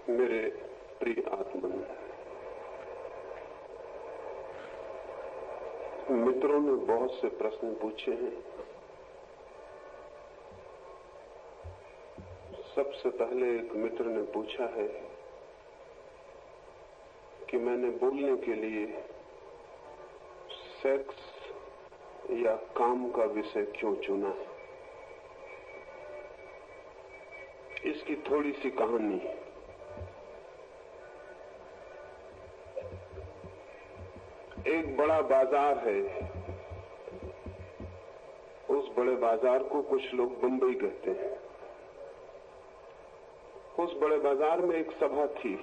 मेरे प्रिय आत्मन, मित्रों ने बहुत से प्रश्न पूछे हैं। सबसे पहले एक मित्र ने पूछा है कि मैंने बोलने के लिए सेक्स या काम का विषय क्यों चुना है। इसकी थोड़ी सी कहानी। एक बड़ा बाजार है। उस बड़े बाजार को कुछ लोग बंबई कहते हैं। उस बड़े बाजार में एक सभा थी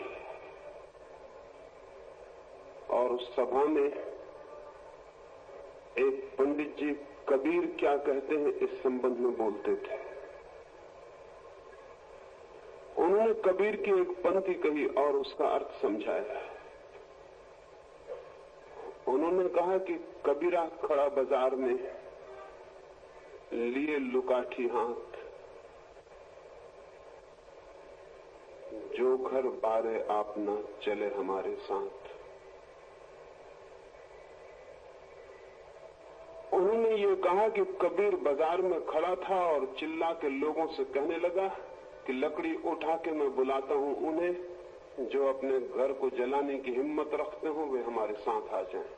और उस सभा में एक पंडित जी कबीर क्या कहते हैं इस संबंध में बोलते थे। उन्होंने कबीर की एक पंक्ति कही और उसका अर्थ समझाया। उन्होंने कहा कि कबीरा खड़ा बाजार में लिए लुकाठी हाथ, जो घर बारे आप न चले हमारे साथ। उन्होंने ये कहा कि कबीर बाजार में खड़ा था और चिल्ला के लोगों से कहने लगा कि लकड़ी उठा के मैं बुलाता हूं उन्हें जो अपने घर को जलाने की हिम्मत रखते हो, वे हमारे साथ आ जाएं।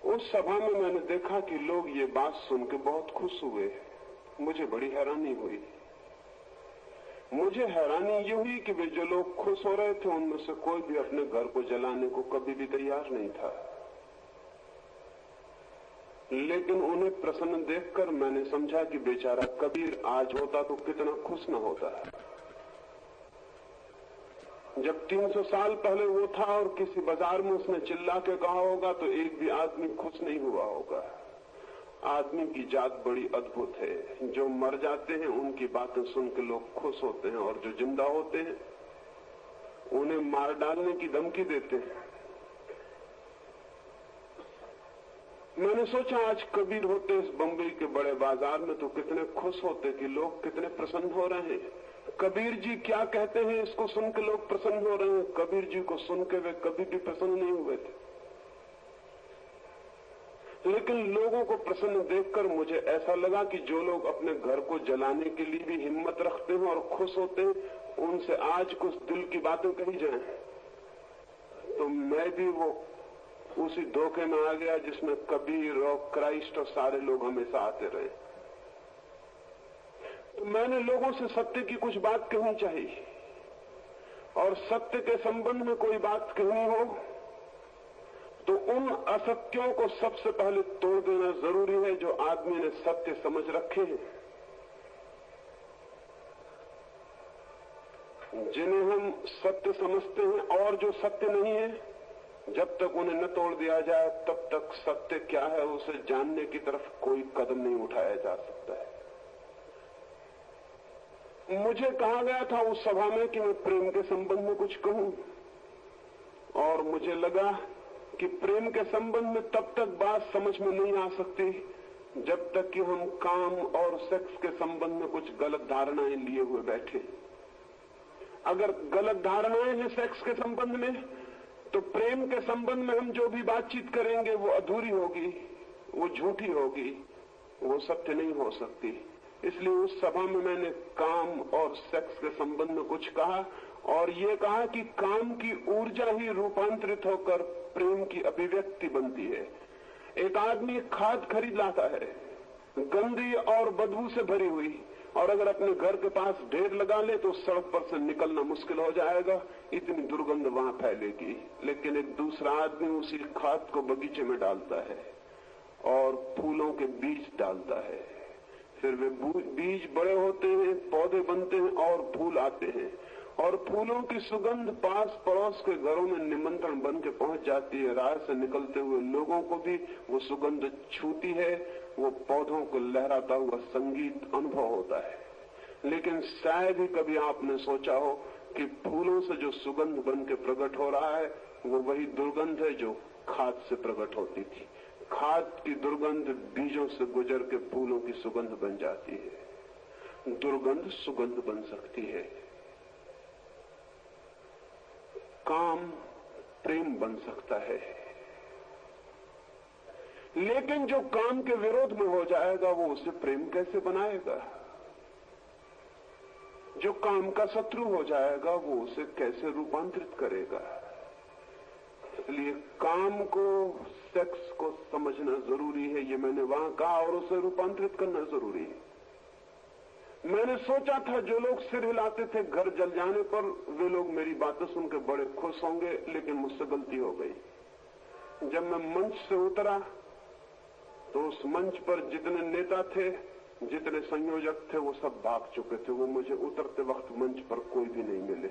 उस सभा में मैंने देखा कि लोग ये बात सुन के बहुत खुश हुए। मुझे बड़ी हैरानी हुई। मुझे हैरानी ये हुई कि वे जो लोग खुश हो रहे थे उनमें से कोई भी अपने घर को जलाने को कभी भी तैयार नहीं था। लेकिन उन्हें प्रसन्न देखकर मैंने समझा कि बेचारा कबीर आज होता तो कितना खुश न होता। जब 300 साल पहले वो था और किसी बाजार में उसने चिल्ला के कहा होगा तो एक भी आदमी खुश नहीं हुआ होगा। आदमी की जात बड़ी अद्भुत है। जो मर जाते हैं उनकी बातें सुन के लोग खुश होते हैं और जो जिंदा होते हैं उन्हें मार डालने की धमकी देते हैं। मैंने सोचा आज कबीर होते इस बंबई के बड़े बाजार में तो कितने खुश होते कि लोग कितने प्रसन्न हो रहे हैं। कबीर जी क्या कहते हैं इसको सुन के लोग प्रसन्न हो रहे हैं। कबीर जी को सुन के वे कभी भी प्रसन्न नहीं हुए थे। लेकिन लोगों को प्रसन्न देखकर मुझे ऐसा लगा कि जो लोग अपने घर को जलाने के लिए भी हिम्मत रखते हैं और खुश होते हैं, उनसे आज कुछ दिल की बातें कही जाएं। तो मैं भी वो उसी धोखे में आ गया जिसमें कबीर और क्राइस्ट और सारे लोग हमेशा आते रहे। तो मैंने लोगों से सत्य की कुछ बात कहनी चाहिए और सत्य के संबंध में कोई बात कहनी हो तो उन असत्यों को सबसे पहले तोड़ देना जरूरी है जो आदमी ने सत्य समझ रखे हैं, जिन्हें हम सत्य समझते हैं। और जो सत्य नहीं है, जब तक उन्हें न तोड़ दिया जाए तब तक सत्य क्या है उसे जानने की तरफ कोई कदम नहीं उठाया जा सकता है। मुझे कहा गया था उस सभा में कि मैं प्रेम के संबंध में कुछ कहूं और मुझे लगा कि प्रेम के संबंध में तब तक बात समझ में नहीं आ सकती जब तक कि हम काम और सेक्स के संबंध में कुछ गलत धारणाएं लिए हुए बैठे। अगर गलत धारणाएं हैं सेक्स के संबंध में तो प्रेम के संबंध में हम जो भी बातचीत करेंगे वो अधूरी होगी, वो झूठी होगी, वो सत्य नहीं हो सकती। इसलिए उस सभा में मैंने काम और सेक्स के संबंध में कुछ कहा और ये कहा कि काम की ऊर्जा ही रूपांतरित होकर प्रेम की अभिव्यक्ति बनती है। एक आदमी खाद खरीद लाता है, गंदी और बदबू से भरी हुई, और अगर अपने घर के पास ढेर लगा ले तो सड़क पर से निकलना मुश्किल हो जाएगा, इतनी दुर्गंध वहां फैलेगी। लेकिन एक दूसरा आदमी उसी खाद को बगीचे में डालता है और फूलों के बीज डालता है। फिर वे बीज बड़े होते हैं, पौधे बनते हैं और फूल आते हैं और फूलों की सुगंध पास पड़ोस के घरों में निमंत्रण बन के पहुंच जाती है। राह से निकलते हुए लोगों को भी वो सुगंध छूती है। वो पौधों को लहराता हुआ संगीत अनुभव होता है। लेकिन शायद ही कभी आपने सोचा हो कि फूलों से जो सुगंध बन के प्रकट हो रहा है वो वही दुर्गंध है जो खाद से प्रकट होती थी। खाद की दुर्गंध बीजों से गुजर के फूलों की सुगंध बन जाती है। दुर्गंध सुगंध बन सकती है। काम प्रेम बन सकता है, लेकिन जो काम के विरोध में हो जाएगा वो उसे प्रेम कैसे बनाएगा? जो काम का शत्रु हो जाएगा वो उसे कैसे रूपांतरित करेगा? इसलिए काम को, सेक्स को समझना जरूरी है, ये मैंने वहां कहा, और उसे रूपांतरित करना जरूरी है। मैंने सोचा था जो लोग सिर हिलाते थे घर जल जाने पर, वे लोग मेरी बातें सुनकर बड़े खुश होंगे, लेकिन मुझसे गलती हो गई। जब मैं मंच से उतरा तो उस मंच पर जितने नेता थे, जितने संयोजक थे, वो सब भाग चुके थे। वो मुझे उतरते वक्त मंच पर कोई भी नहीं मिले।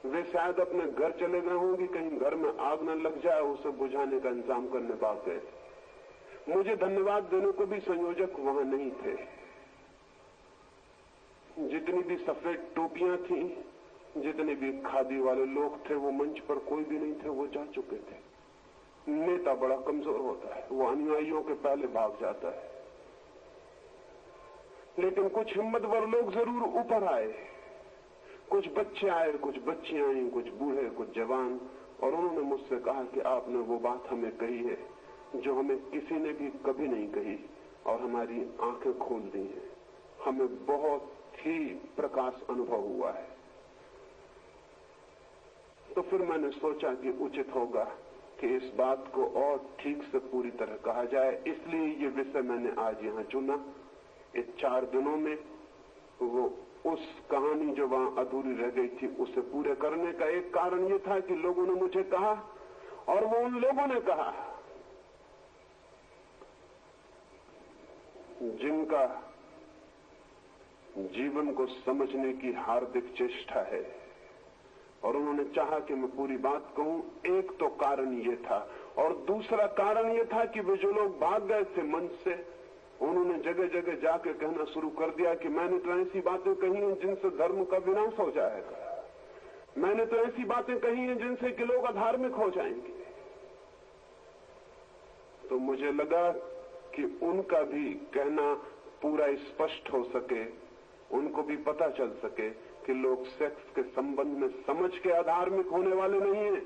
वे शायद अपने घर चले गए होंगे, कहीं घर में आग न लग जाए उसे बुझाने का इंतजाम करने भाग गए थे। मुझे धन्यवाद देने को भी संयोजक वहां नहीं थे। जितनी भी सफेद टोपियां थी, जितने भी खादी वाले लोग थे, वो मंच पर कोई भी नहीं थे, वो जा चुके थे। नेता बड़ा कमजोर होता है, वो अनुयायियों के पहले भाग जाता है, लेकिन कुछ हिम्मतवर लोग जरूर ऊपर आए। कुछ बच्चे आए, कुछ बच्चियां आई, कुछ बूढ़े, कुछ जवान, और उन्होंने मुझसे कहा कि आपने वो बात हमें कही है जो हमें किसी ने भी कभी नहीं कही, और हमारी आंखें खोल दी हैं। हमें बहुत ही प्रकाश अनुभव हुआ है। तो फिर मैंने सोचा कि उचित होगा कि इस बात को और ठीक से पूरी तरह कहा जाए, इसलिए ये विषय मैंने आज यहां चुना। इस 4 दिनों में वो उस कहानी जो वहां अधूरी रह गई थी उसे पूरे करने का एक कारण ये था कि लोगों ने मुझे कहा, और वो उन लोगों ने कहा जिनका जीवन को समझने की हार्दिक चेष्टा है, और उन्होंने चाहा कि मैं पूरी बात कहूं। एक तो कारण ये था, और दूसरा कारण ये था कि वे जो लोग भाग गए थे मंच से, उन्होंने जगह जगह जाके कहना शुरू कर दिया कि मैंने तो ऐसी बातें कही हैं जिनसे धर्म का विनाश हो जाएगा, मैंने तो ऐसी बातें कही हैं जिनसे कि लोग अधार्मिक हो जाएंगे। तो मुझे लगा कि उनका भी कहना पूरा स्पष्ट हो सके, उनको भी पता चल सके कि लोग सेक्स के संबंध में समझ के अधार्मिक होने वाले नहीं है,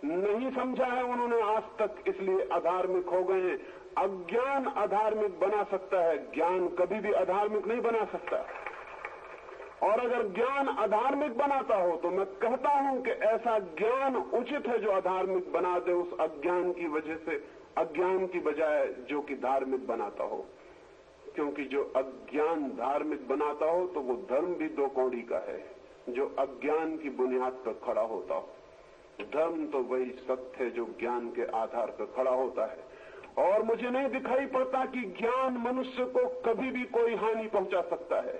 नहीं समझा है उन्होंने आज तक, इसलिए अधार्मिक हो गए हैं। अज्ञान अधार्मिक बना सकता है, ज्ञान कभी भी अधार्मिक नहीं बना सकता। और अगर ज्ञान अधार्मिक बनाता हो तो मैं कहता हूं कि ऐसा ज्ञान उचित है जो अधार्मिक बना दे, उस अज्ञान की वजह से, अज्ञान की बजाय जो कि धार्मिक बनाता हो। क्योंकि जो अज्ञान धार्मिक बनाता हो तो वो धर्म भी 2 कौड़ी का है, जो अज्ञान की बुनियाद पर खड़ा होता हो। धर्म तो वही सत्य है जो ज्ञान के आधार पर खड़ा होता है। और मुझे नहीं दिखाई पड़ता कि ज्ञान मनुष्य को कभी भी कोई हानि पहुंचा सकता है।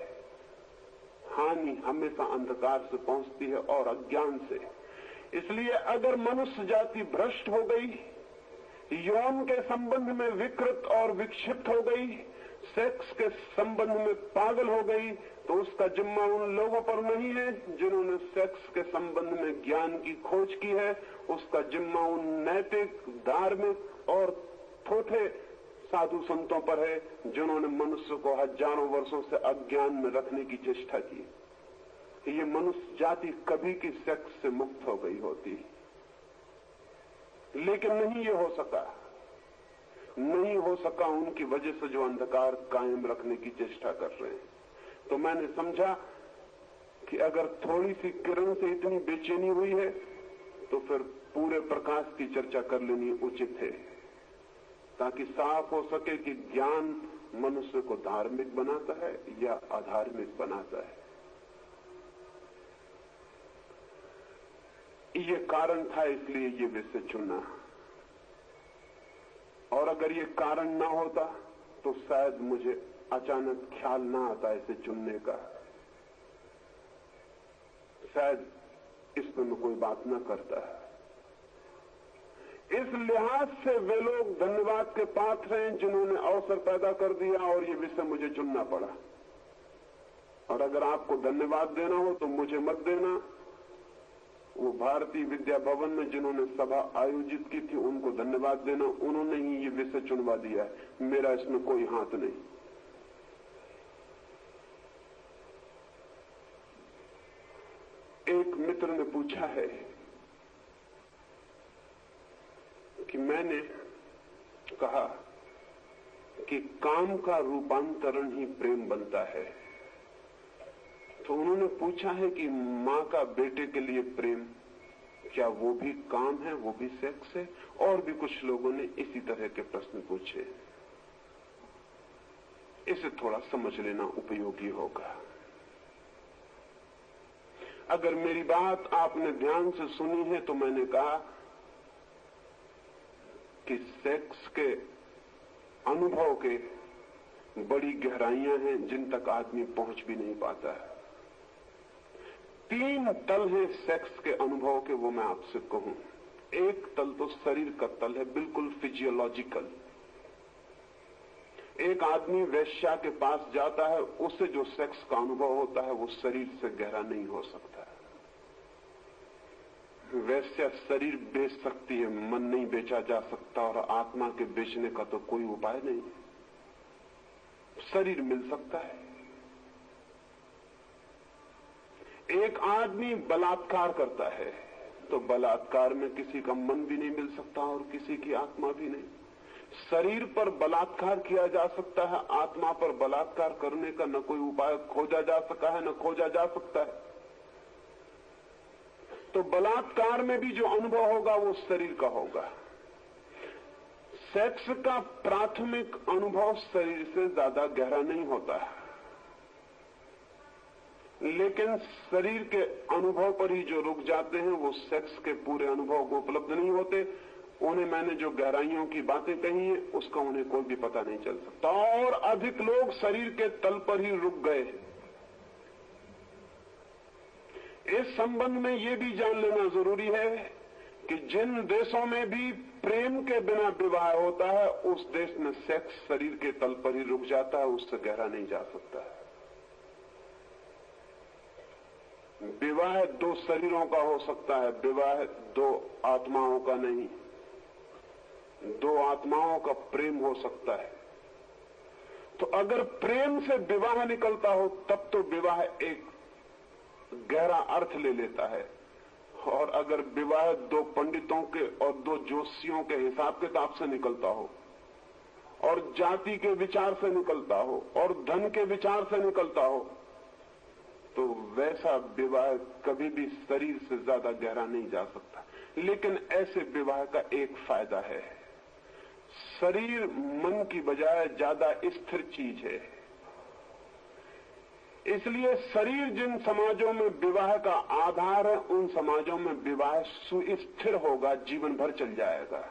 हानि हमेशा अंधकार से पहुंचती है और अज्ञान से। इसलिए अगर मनुष्य जाति भ्रष्ट हो गई, यौन के संबंध में विकृत और विक्षिप्त हो गई, सेक्स के संबंध में पागल हो गई, तो उसका जिम्मा उन लोगों पर नहीं है जिन्होंने सेक्स के संबंध में ज्ञान की खोज की है। उसका जिम्मा उन नैतिक, धार्मिक और थोथे साधु संतों पर है जिन्होंने मनुष्य को हजारों वर्षों से अज्ञान में रखने की चेष्टा की। ये मनुष्य जाति कभी की सेक्स से मुक्त हो गई होती, लेकिन नहीं ये हो सका, नहीं हो सका उनकी वजह से जो अंधकार कायम रखने की चेष्टा कर रहे हैं। तो मैंने समझा कि अगर थोड़ी सी किरण से इतनी बेचैनी हुई है तो फिर पूरे प्रकाश की चर्चा कर लेनी उचित है, ताकि साफ हो सके कि ज्ञान मनुष्य को धार्मिक बनाता है या अधार्मिक बनाता है। ये कारण था, इसलिए ये विषय चुना। और अगर ये कारण ना होता तो शायद मुझे अचानक ख्याल ना आता इसे चुनने का, शायद इस पर मैं कोई बात ना करता। इस लिहाज से वे लोग धन्यवाद के पात्र हैं जिन्होंने अवसर पैदा कर दिया और ये विषय मुझे चुनना पड़ा। और अगर आपको धन्यवाद देना हो तो मुझे मत देना, वो भारतीय विद्या भवन में जिन्होंने सभा आयोजित की थी उनको धन्यवाद देना, उन्होंने ही ये विषय चुनवा दिया है, मेरा इसमें कोई हाथ नहीं। एक मित्र ने पूछा है कि मैंने कहा कि काम का रूपांतरण ही प्रेम बनता है। तो उन्होंने पूछा है कि माँ का बेटे के लिए प्रेम, क्या वो भी काम है, वो भी सेक्स है? और भी कुछ लोगों ने इसी तरह के प्रश्न पूछे। इसे थोड़ा समझ लेना उपयोगी होगा। अगर मेरी बात आपने ध्यान से सुनी है तो मैंने कहा कि सेक्स के अनुभव के बड़ी गहराइयां हैं जिन तक आदमी पहुंच भी नहीं पाता है। 3 तल हैं सेक्स के अनुभव के, वो मैं आपसे कहूं। एक तल तो शरीर का तल है, बिल्कुल फिजियोलॉजिकल। एक आदमी वेश्या के पास जाता है, उससे जो सेक्स का अनुभव होता है वो शरीर से गहरा नहीं हो सकता। वैसे शरीर बेच सकती है, मन नहीं बेचा जा सकता, और आत्मा के बेचने का तो कोई उपाय नहीं। शरीर मिल सकता है। एक आदमी बलात्कार करता है तो बलात्कार में किसी का मन भी नहीं मिल सकता और किसी की आत्मा भी नहीं। शरीर पर बलात्कार किया जा सकता है, आत्मा पर बलात्कार करने का न कोई उपाय खोजा जा सका है न खोजा जा सकता है। तो बलात्कार में भी जो अनुभव होगा वो शरीर का होगा। सेक्स का प्राथमिक अनुभव शरीर से ज्यादा गहरा नहीं होता है, लेकिन शरीर के अनुभव पर ही जो रुक जाते हैं वो सेक्स के पूरे अनुभव को उपलब्ध नहीं होते। उन्हें मैंने जो गहराइयों की बातें कही है उसका उन्हें कोई भी पता नहीं चल सकता। और अधिक लोग शरीर के तल पर ही रुक गए हैं। इस संबंध में ये भी जान लेना जरूरी है कि जिन देशों में भी प्रेम के बिना विवाह होता है उस देश में सेक्स शरीर के तल पर ही रुक जाता है, उससे गहरा नहीं जा सकता है। विवाह 2 शरीरों का हो सकता है, विवाह 2 आत्माओं का नहीं। 2 आत्माओं का प्रेम हो सकता है। तो अगर प्रेम से विवाह निकलता हो तब तो विवाह एक गहरा अर्थ ले लेता है। और अगर विवाह 2 पंडितों के और 2 ज्योतिषियों के हिसाब किताब से निकलता हो और जाति के विचार से निकलता हो और धन के विचार से निकलता हो तो वैसा विवाह कभी भी शरीर से ज्यादा गहरा नहीं जा सकता। लेकिन ऐसे विवाह का एक फायदा है, शरीर मन की बजाय ज्यादा स्थिर चीज है। इसलिए शरीर जिन समाजों में विवाह का आधार है उन समाजों में विवाह सुस्थिर होगा, जीवन भर चल जाएगा।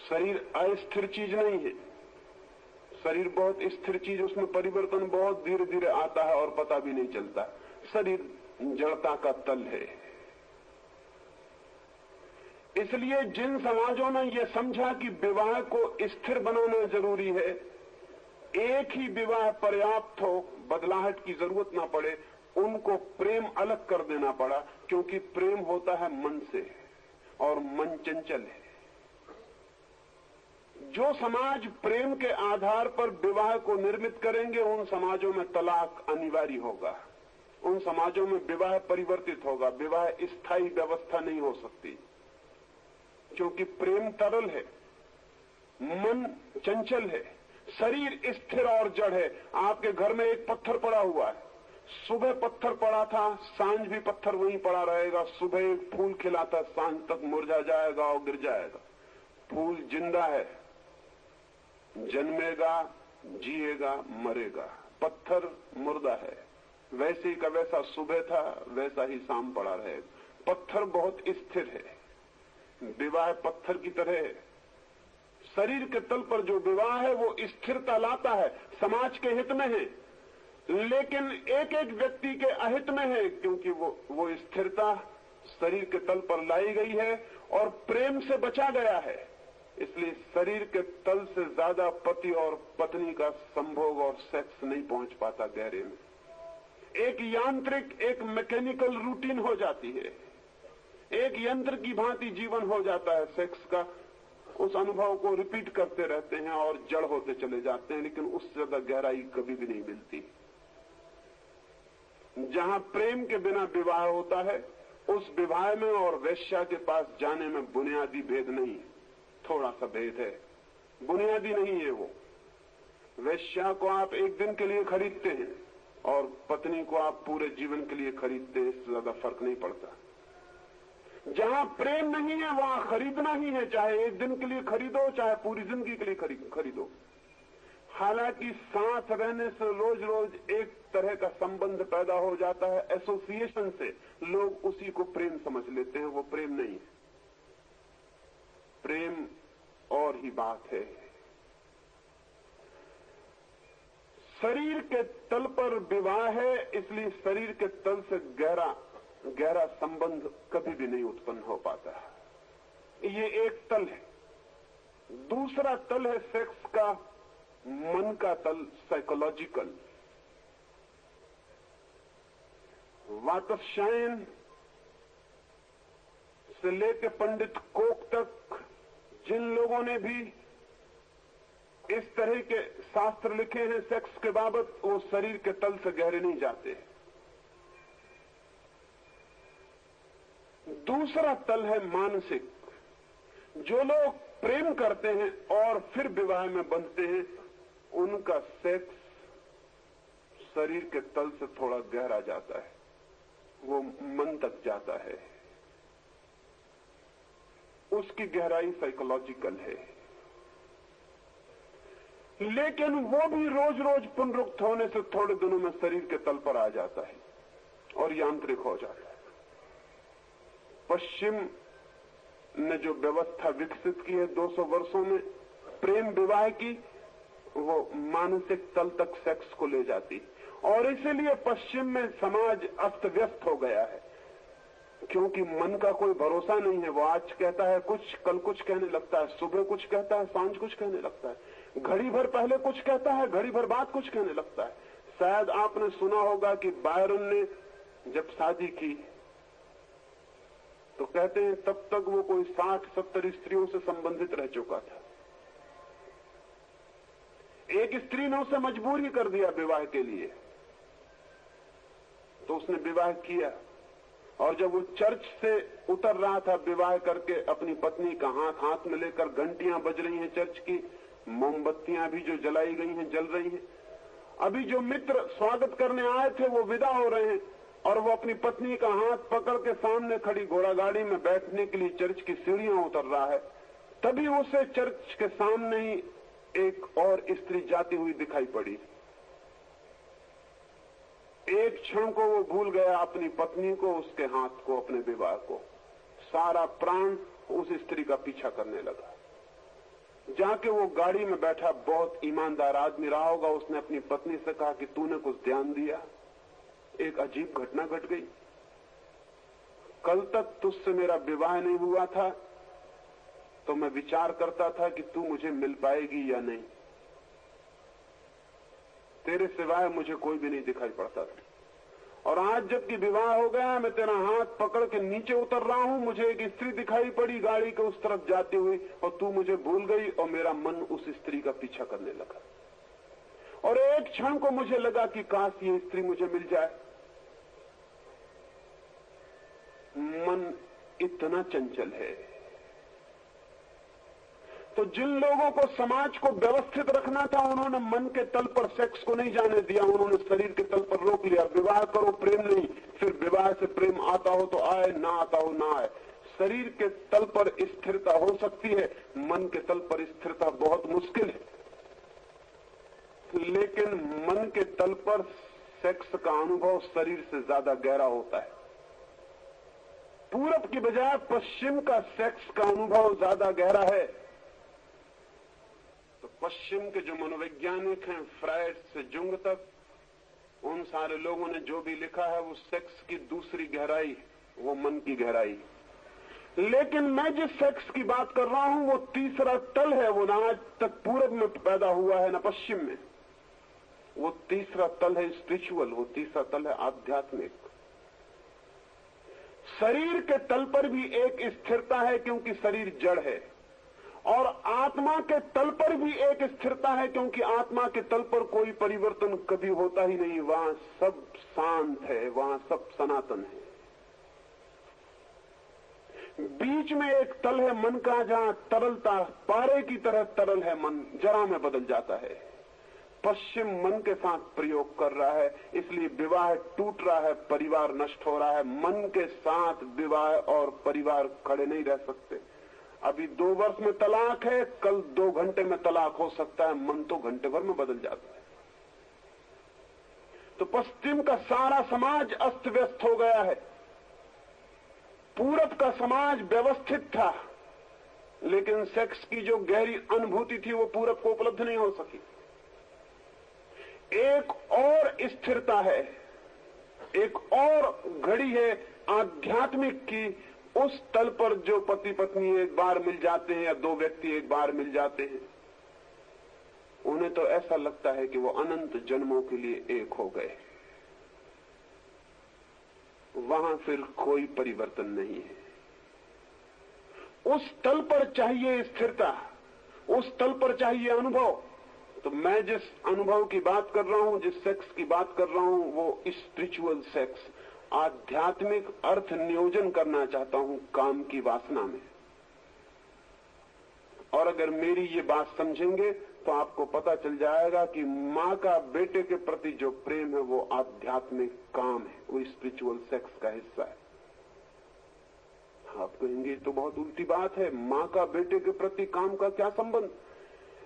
शरीर अस्थिर चीज नहीं है, शरीर बहुत स्थिर चीज, उसमें परिवर्तन बहुत धीरे धीरे आता है और पता भी नहीं चलता। शरीर जड़ता का तल है। इसलिए जिन समाजों ने यह समझा कि विवाह को स्थिर बनाना जरूरी है, एक ही विवाह पर्याप्त हो, बदलाहट की जरूरत ना पड़े, उनको प्रेम अलग कर देना पड़ा। क्योंकि प्रेम होता है मन से और मन चंचल है। जो समाज प्रेम के आधार पर विवाह को निर्मित करेंगे उन समाजों में तलाक अनिवार्य होगा, उन समाजों में विवाह परिवर्तित होगा। विवाह स्थायी व्यवस्था नहीं हो सकती, क्योंकि प्रेम तरल है, मन चंचल है, शरीर स्थिर और जड़ है। आपके घर में एक पत्थर पड़ा हुआ है, सुबह पत्थर पड़ा था, सांझ भी पत्थर वहीं पड़ा रहेगा। सुबह एक फूल खिला था, सांझ तक मुरझा जाएगा और गिर जाएगा। फूल जिंदा है, जन्मेगा, जिएगा, मरेगा। पत्थर मुर्दा है, वैसे ही का वैसा सुबह था, वैसा ही शाम पड़ा रहेगा। पत्थर बहुत स्थिर है। विवाह पत्थर की तरह है। शरीर के तल पर जो विवाह है वो स्थिरता लाता है, समाज के हित में है, लेकिन एक एक व्यक्ति के अहित में है, क्योंकि वो स्थिरता शरीर के तल पर लाई गई है और प्रेम से बचा गया है। इसलिए शरीर के तल से ज्यादा पति और पत्नी का संभोग और सेक्स नहीं पहुंच पाता गहरे में। एक यांत्रिक, एक मैकेनिकल रूटीन हो जाती है, एक यंत्र की भांति जीवन हो जाता है सेक्स का। उस अनुभव को रिपीट करते रहते हैं और जड़ होते चले जाते हैं, लेकिन उससे ज्यादा गहराई कभी भी नहीं मिलती। जहां प्रेम के बिना विवाह होता है उस विवाह में और वेश्या के पास जाने में बुनियादी भेद नहीं है। थोड़ा सा भेद है, बुनियादी नहीं है वो। वेश्या को आप एक दिन के लिए खरीदते हैं और पत्नी को आप पूरे जीवन के लिए खरीदते हैं, इससे ज्यादा फर्क नहीं पड़ता। जहां प्रेम नहीं है वहां खरीदना ही है, चाहे एक दिन के लिए खरीदो चाहे पूरी जिंदगी के लिए खरीदो। हालांकि साथ रहने से रोज रोज एक तरह का संबंध पैदा हो जाता है, एसोसिएशन से लोग उसी को प्रेम समझ लेते हैं, वो प्रेम नहीं है। प्रेम और ही बात है। शरीर के तल पर विवाह है, इसलिए शरीर के तल से गहरा संबंध कभी भी नहीं उत्पन्न हो पाता। ये एक तल है। दूसरा तल है सेक्स का, मन का तल, साइकोलॉजिकल। वात्स्यायन से लेकर पंडित कोक तक जिन लोगों ने भी इस तरह के शास्त्र लिखे हैं सेक्स के बाबत, वो शरीर के तल से गहरे नहीं जाते। दूसरा तल है मानसिक। जो लोग प्रेम करते हैं और फिर विवाह में बंधते हैं, उनका सेक्स शरीर के तल से थोड़ा गहरा जाता है, वो मन तक जाता है, उसकी गहराई साइकोलॉजिकल है। लेकिन वो भी रोज रोज पुनरुक्त होने से थोड़े दिनों में शरीर के तल पर आ जाता है और यांत्रिक हो जाता है। पश्चिम ने जो व्यवस्था विकसित की है 200 वर्षों में प्रेम विवाह की, वो मानसिक तल तक सेक्स को ले जाती, और इसीलिए पश्चिम में समाज अस्त व्यस्त हो गया है, क्योंकि मन का कोई भरोसा नहीं है। वो आज कहता है कुछ, कल कुछ कहने लगता है, सुबह कुछ कहता है, सांझ कुछ कहने लगता है, घड़ी भर पहले कुछ कहता है, घड़ी भर बाद कुछ कहने लगता है। शायद आपने सुना होगा कि बायरन ने जब शादी की तो कहते हैं तब तक वो कोई 60-70 स्त्रियों से संबंधित रह चुका था। एक स्त्री ने उसे मजबूर ही कर दिया विवाह के लिए, तो उसने विवाह किया। और जब वो चर्च से उतर रहा था विवाह करके, अपनी पत्नी का हाथ में लेकर, घंटियां बज रही हैं चर्च की, मोमबत्तियां भी जो जलाई गई हैं जल रही हैं। अभी जो मित्र स्वागत करने आए थे वो विदा हो रहे हैं, और वो अपनी पत्नी का हाथ पकड़ के सामने खड़ी घोड़ा गाड़ी में बैठने के लिए चर्च की सीढ़ियां उतर रहा है। तभी उसे चर्च के सामने ही एक और स्त्री जाती हुई दिखाई पड़ी। एक क्षण को वो भूल गया अपनी पत्नी को, उसके हाथ को, अपने विवाह को। सारा प्राण उस स्त्री का पीछा करने लगा। जाके वो गाड़ी में बैठा बहुत ईमानदार आदमी रहा होगा, उसने अपनी पत्नी से कहा कि तूने कुछ ध्यान दिया, एक अजीब घटना घट गई। कल तक तुझसे मेरा विवाह नहीं हुआ था तो मैं विचार करता था कि तू मुझे मिल पाएगी या नहीं, तेरे सिवाय मुझे कोई भी नहीं दिखाई पड़ता था। और आज जबकि विवाह हो गया, मैं तेरा हाथ पकड़ के नीचे उतर रहा हूं, मुझे एक स्त्री दिखाई पड़ी गाड़ी के उस तरफ जाती हुई, और तू मुझे भूल गई और मेरा मन उस स्त्री का पीछा करने लगा। और एक क्षण को मुझे लगा कि काश ये स्त्री मुझे मिल जाए। मन इतना चंचल है। तो जिन लोगों को समाज को व्यवस्थित रखना था, उन्होंने मन के तल पर सेक्स को नहीं जाने दिया, उन्होंने शरीर के तल पर रोक लिया। विवाह करो, प्रेम नहीं, फिर विवाह से प्रेम आता हो तो आए, ना आता हो ना आए। शरीर के तल पर स्थिरता हो सकती है, मन के तल पर स्थिरता बहुत मुश्किल है। लेकिन मन के तल पर सेक्स का अनुभव शरीर से ज्यादा गहरा होता है। पूरब की बजाय पश्चिम का सेक्स का अनुभव ज्यादा गहरा है। तो पश्चिम के जो मनोवैज्ञानिक हैं, फ्रायड से जुंग तक, उन सारे लोगों ने जो भी लिखा है वो सेक्स की दूसरी गहराई, वो मन की गहराई। लेकिन मैं जिस सेक्स की बात कर रहा हूं वो तीसरा तल है, वो ना आज तक पूरब में पैदा हुआ है ना पश्चिम में। वो तीसरा तल है स्पिरिचुअल, वो तीसरा तल है आध्यात्मिक। शरीर के तल पर भी एक स्थिरता है क्योंकि शरीर जड़ है, और आत्मा के तल पर भी एक स्थिरता है क्योंकि आत्मा के तल पर कोई परिवर्तन कभी होता ही नहीं। वहां सब शांत है, वहां सब सनातन है। बीच में एक तल है मन का, जहां तरलता पारे की तरह तरल है मन, जरा में बदल जाता है। पश्चिम मन के साथ प्रयोग कर रहा है, इसलिए विवाह टूट रहा है, परिवार नष्ट हो रहा है। मन के साथ विवाह और परिवार खड़े नहीं रह सकते। अभी 2 वर्ष में तलाक है, कल 2 घंटे में तलाक हो सकता है, मन तो घंटे भर में बदल जाता है। तो पश्चिम का सारा समाज अस्त व्यस्त हो गया है। पूरब का समाज व्यवस्थित था, लेकिन सेक्स की जो गहरी अनुभूति थी वो पूरब को उपलब्ध नहीं हो सकी। एक और स्थिरता है, एक और घड़ी है आध्यात्मिक की। उस तल पर जो पति पत्नी एक बार मिल जाते हैं या 2 व्यक्ति एक बार मिल जाते हैं, उन्हें तो ऐसा लगता है कि वो अनंत जन्मों के लिए एक हो गए। वहां फिर कोई परिवर्तन नहीं है। उस तल पर चाहिए स्थिरता, उस तल पर चाहिए अनुभव। तो मैं जिस अनुभव की बात कर रहा हूं, जिस सेक्स की बात कर रहा हूं, वो स्पिरिचुअल सेक्स, आध्यात्मिक अर्थ नियोजन करना चाहता हूं काम की वासना में। और अगर मेरी ये बात समझेंगे तो आपको पता चल जाएगा कि मां का बेटे के प्रति जो प्रेम है वो आध्यात्मिक काम है, वो स्पिरिचुअल सेक्स का हिस्सा है। आप कहेंगे तो बहुत उल्टी बात है, मां का बेटे के प्रति काम का क्या संबंध?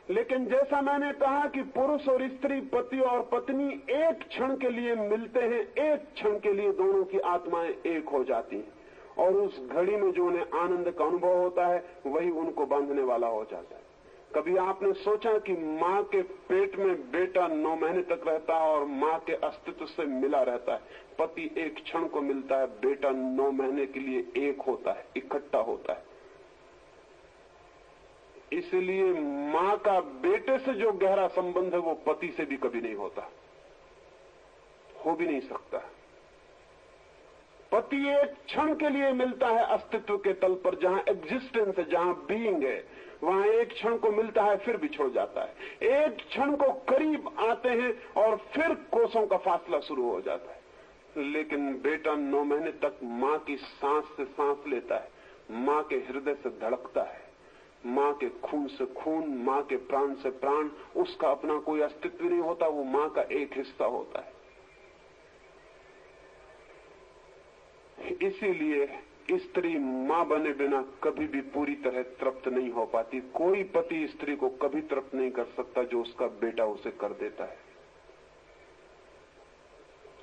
लेकिन जैसा मैंने कहा कि पुरुष और स्त्री, पति और पत्नी एक क्षण के लिए मिलते हैं, एक क्षण के लिए दोनों की आत्माएं एक हो जाती हैं, और उस घड़ी में जो उन्हें आनंद का अनुभव होता है वही उनको बांधने वाला हो जाता है। कभी आपने सोचा कि मां के पेट में बेटा 9 महीने तक रहता है और मां के अस्तित्व से मिला रहता है? पति एक क्षण को मिलता है, बेटा 9 महीने के लिए एक होता है, इकट्ठा होता है। इसलिए मां का बेटे से जो गहरा संबंध है वो पति से भी कभी नहीं होता, हो भी नहीं सकता। पति एक क्षण के लिए मिलता है अस्तित्व के तल पर, जहां एग्जिस्टेंस है, जहां बीइंग है, वहां एक क्षण को मिलता है, फिर बिछड़ जाता है। एक क्षण को करीब आते हैं और फिर कोसों का फासला शुरू हो जाता है। लेकिन बेटा 9 महीने तक मां की सांस से सांस लेता है, मां के हृदय से धड़कता है, मां के खून से खून, मां के प्राण से प्राण। उसका अपना कोई अस्तित्व नहीं होता, वो मां का एक हिस्सा होता है। इसीलिए स्त्री मां बने बिना कभी भी पूरी तरह तृप्त नहीं हो पाती। कोई पति स्त्री को कभी तृप्त नहीं कर सकता जो उसका बेटा उसे कर देता है।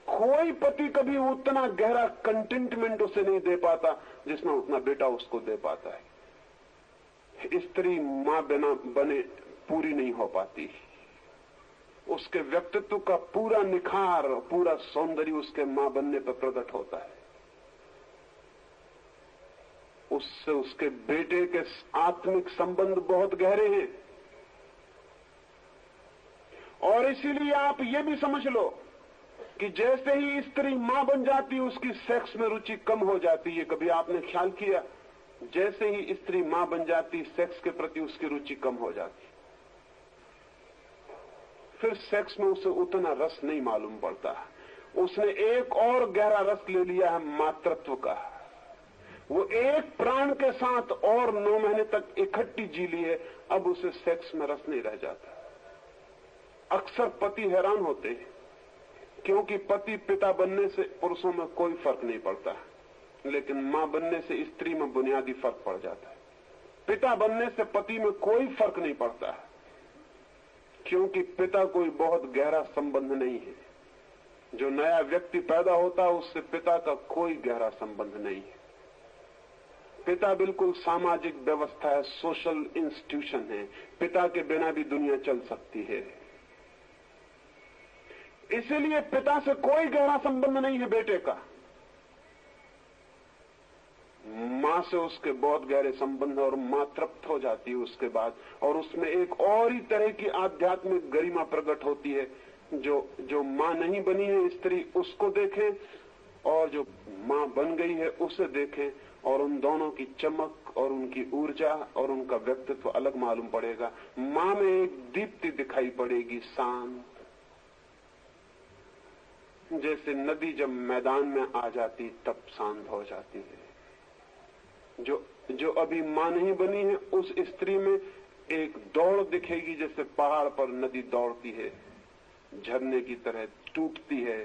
कोई पति कभी उतना गहरा कंटेंटमेंट उसे नहीं दे पाता जितना उतना बेटा उसको दे पाता है। स्त्री मां बिना बने पूरी नहीं हो पाती। उसके व्यक्तित्व का पूरा निखार, पूरा सौंदर्य उसके मां बनने पर प्रकट होता है। उससे उसके बेटे के आत्मिक संबंध बहुत गहरे हैं। और इसीलिए आप ये भी समझ लो कि जैसे ही स्त्री मां बन जाती, उसकी सेक्स में रुचि कम हो जाती है। कभी आपने ख्याल किया? जैसे ही स्त्री मां बन जाती, सेक्स के प्रति उसकी रुचि कम हो जाती। फिर सेक्स में उसे उतना रस नहीं मालूम पड़ता। उसने एक और गहरा रस ले लिया है मातृत्व का। वो एक प्राण के साथ और 9 महीने तक इकट्ठी जी ली है, अब उसे सेक्स में रस नहीं रह जाता। अक्सर पति हैरान होते हैं, क्योंकि पति पिता बनने से पुरुषों में कोई फर्क नहीं पड़ता, लेकिन मां बनने से स्त्री में बुनियादी फर्क पड़ जाता है। पिता बनने से पति में कोई फर्क नहीं पड़ता, क्योंकि पिता कोई बहुत गहरा संबंध नहीं है। जो नया व्यक्ति पैदा होता है उससे पिता का कोई गहरा संबंध नहीं है। पिता बिल्कुल सामाजिक व्यवस्था है, सोशल इंस्टीट्यूशन है। पिता के बिना भी दुनिया चल सकती है। इसीलिए पिता से कोई गहरा संबंध नहीं है बेटे का। मां से उसके बहुत गहरे संबंध, और मां तृप्त हो जाती है उसके बाद, और उसमें एक और ही तरह की आध्यात्मिक गरिमा प्रकट होती है। जो मां नहीं बनी है स्त्री, उसको देखें, और जो मां बन गई है उसे देखें, और उन दोनों की चमक और उनकी ऊर्जा और उनका व्यक्तित्व अलग मालूम पड़ेगा। मां में एक दीप्ति दिखाई पड़ेगी, शांत, जैसे नदी जब मैदान में आ जाती तब शांत हो जाती है। जो अभी मां नहीं बनी है, उस स्त्री में एक दौड़ दिखेगी, जैसे पहाड़ पर नदी दौड़ती है, झरने की तरह टूटती है,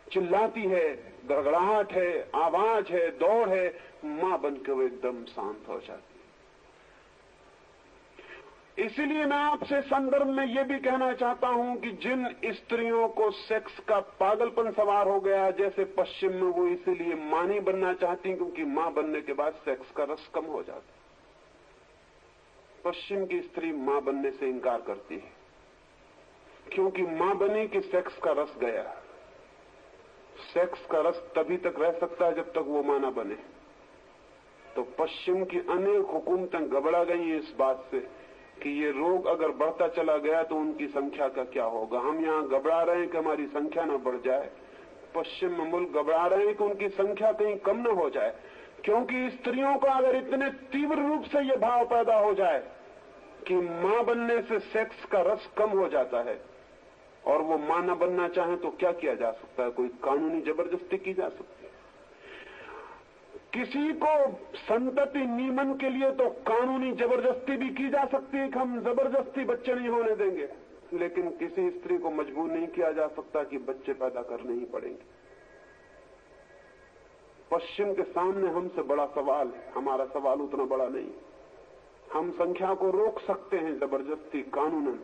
चिल्लाती है, गड़गड़ाहट है, आवाज है, दौड़ है। मां बनकर वो एकदम शांत हो जाती है। इसीलिए मैं आपसे संदर्भ में यह भी कहना चाहता हूं कि जिन स्त्रियों को सेक्स का पागलपन सवार हो गया, जैसे पश्चिम में, वो इसीलिए मां नहीं बनना चाहती क्योंकि मां बनने के बाद सेक्स का रस कम हो जाता। पश्चिम की स्त्री मां बनने से इंकार करती है क्योंकि मां बनी कि सेक्स का रस गया। सेक्स का रस तभी तक रह सकता है जब तक वो मां ना बने। तो पश्चिम की अनेक हुकूमतें गबड़ा गई इस बात से कि ये रोग अगर बढ़ता चला गया तो उनकी संख्या का क्या होगा। हम यहाँ घबरा रहे हैं कि हमारी संख्या न बढ़ जाए, पश्चिम में मुल्क घबरा रहे हैं कि उनकी संख्या कहीं कम न हो जाए, क्योंकि स्त्रियों का अगर इतने तीव्र रूप से ये भाव पैदा हो जाए कि मां बनने से सेक्स का रस कम हो जाता है और वो मां न बनना चाहे तो क्या किया जा सकता है? कोई कानूनी जबरदस्ती की जा सकती है। किसी को संतति नियमन के लिए तो कानूनी जबरदस्ती भी की जा सकती है कि हम जबरदस्ती बच्चे नहीं होने देंगे, लेकिन किसी स्त्री को मजबूर नहीं किया जा सकता कि बच्चे पैदा करने ही पड़ेंगे। पश्चिम के सामने हमसे बड़ा सवाल है, हमारा सवाल उतना बड़ा नहीं। हम संख्या को रोक सकते हैं जबरदस्ती कानूनन,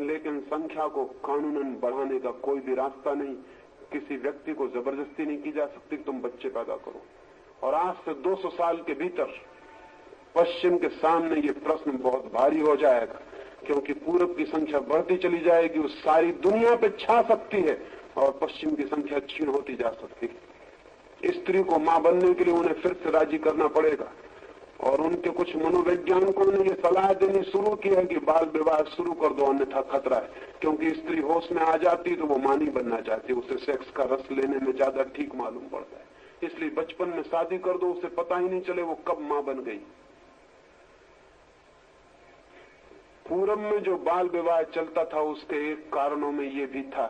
लेकिन संख्या को कानूनन बढ़ाने का कोई भी रास्ता नहीं। किसी व्यक्ति को जबरदस्ती नहीं की जा सकती तुम बच्चे पैदा करो। और आज से 200 साल के भीतर पश्चिम के सामने ये प्रश्न बहुत भारी हो जाएगा, क्योंकि पूरब की संख्या बढ़ती चली जाएगी, वो सारी दुनिया पे छा सकती है और पश्चिम की संख्या क्षीण होती जा सकती है। स्त्री को मां बनने के लिए उन्हें फिर से राजी करना पड़ेगा और उनके कुछ मनोवैज्ञानिकों ने ये सलाह देनी शुरू की है कि बाल विवाह शुरू कर दो, अन्यथा खतरा है। क्योंकि स्त्री होश में आ जाती तो वो मां नहीं बनना चाहती, उसे सेक्स का रस लेने में ज्यादा ठीक मालूम पड़ता है। इसलिए बचपन में शादी कर दो, उसे पता ही नहीं चले वो कब मां बन गई। पूरब में जो बाल विवाह चलता था उसके एक कारणों में ये भी था,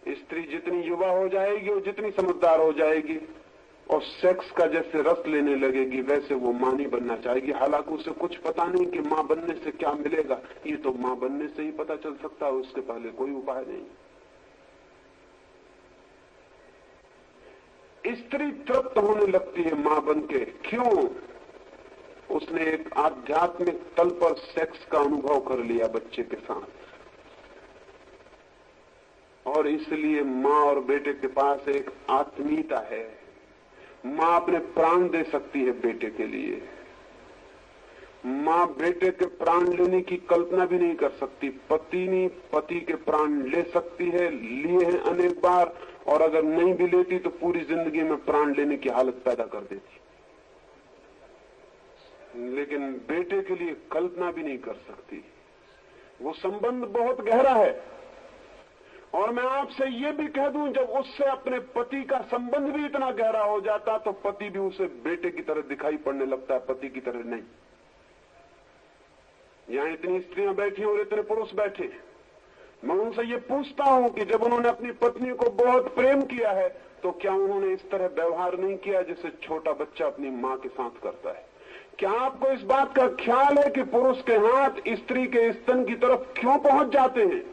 स्त्री जितनी युवा हो जाएगी और जितनी समझदार हो जाएगी और सेक्स का जैसे रस लेने लगेगी, वैसे वो मां नहीं बनना चाहेगी। हालांकि उसे कुछ पता नहीं कि मां बनने से क्या मिलेगा, ये तो मां बनने से ही पता चल सकता है, उसके पहले कोई उपाय नहीं। स्त्री तृप्त होने लगती है मां बन के, क्यों? उसने एक आध्यात्मिक तल पर सेक्स का अनुभव कर लिया बच्चे के साथ, और इसलिए मां और बेटे के पास एक आत्मीयता है। मां अपने प्राण दे सकती है बेटे के लिए। मां बेटे के प्राण लेने की कल्पना भी नहीं कर सकती। पत्नी पति के प्राण ले सकती है, लिए हैं अनेक बार, और अगर नहीं भी लेती तो पूरी जिंदगी में प्राण लेने की हालत पैदा कर देती। लेकिन बेटे के लिए कल्पना भी नहीं कर सकती। वो संबंध बहुत गहरा है। और मैं आपसे ये भी कह दूं, जब उससे अपने पति का संबंध भी इतना गहरा हो जाता तो पति भी उसे बेटे की तरह दिखाई पड़ने लगता है, पति की तरह नहीं। यहां इतनी स्त्रियां बैठी और इतने पुरुष बैठे, मैं उनसे ये पूछता हूं कि जब उन्होंने अपनी पत्नी को बहुत प्रेम किया है तो क्या उन्होंने इस तरह व्यवहार नहीं किया जैसे छोटा बच्चा अपनी मां के साथ करता है? क्या आपको इस बात का ख्याल है कि पुरुष के हाथ स्त्री के स्तन की तरफ क्यों पहुंच जाते हैं?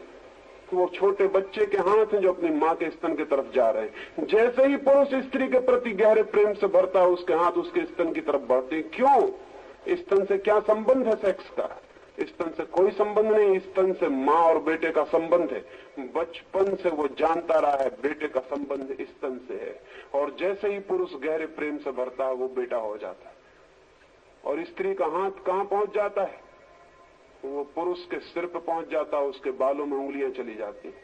वो छोटे बच्चे के हाथ हैं जो अपनी मां के स्तन की तरफ जा रहे हैं। जैसे ही पुरुष स्त्री के प्रति गहरे प्रेम से भरता है, उसके हाथ उसके स्तन की तरफ बढ़ते हैं। क्यों? स्तन से क्या संबंध है सेक्स का? स्तन से कोई संबंध नहीं। स्तन से मां और बेटे का संबंध है। बचपन से वो जानता रहा है बेटे का संबंध स्तन से है, और जैसे ही पुरुष गहरे प्रेम से भरता है वो बेटा हो जाता है। और स्त्री का हाथ कहां पहुंच जाता है? वो पुरुष के सिर पे पहुंच जाता है, उसके बालों में उंगलियां चली जाती।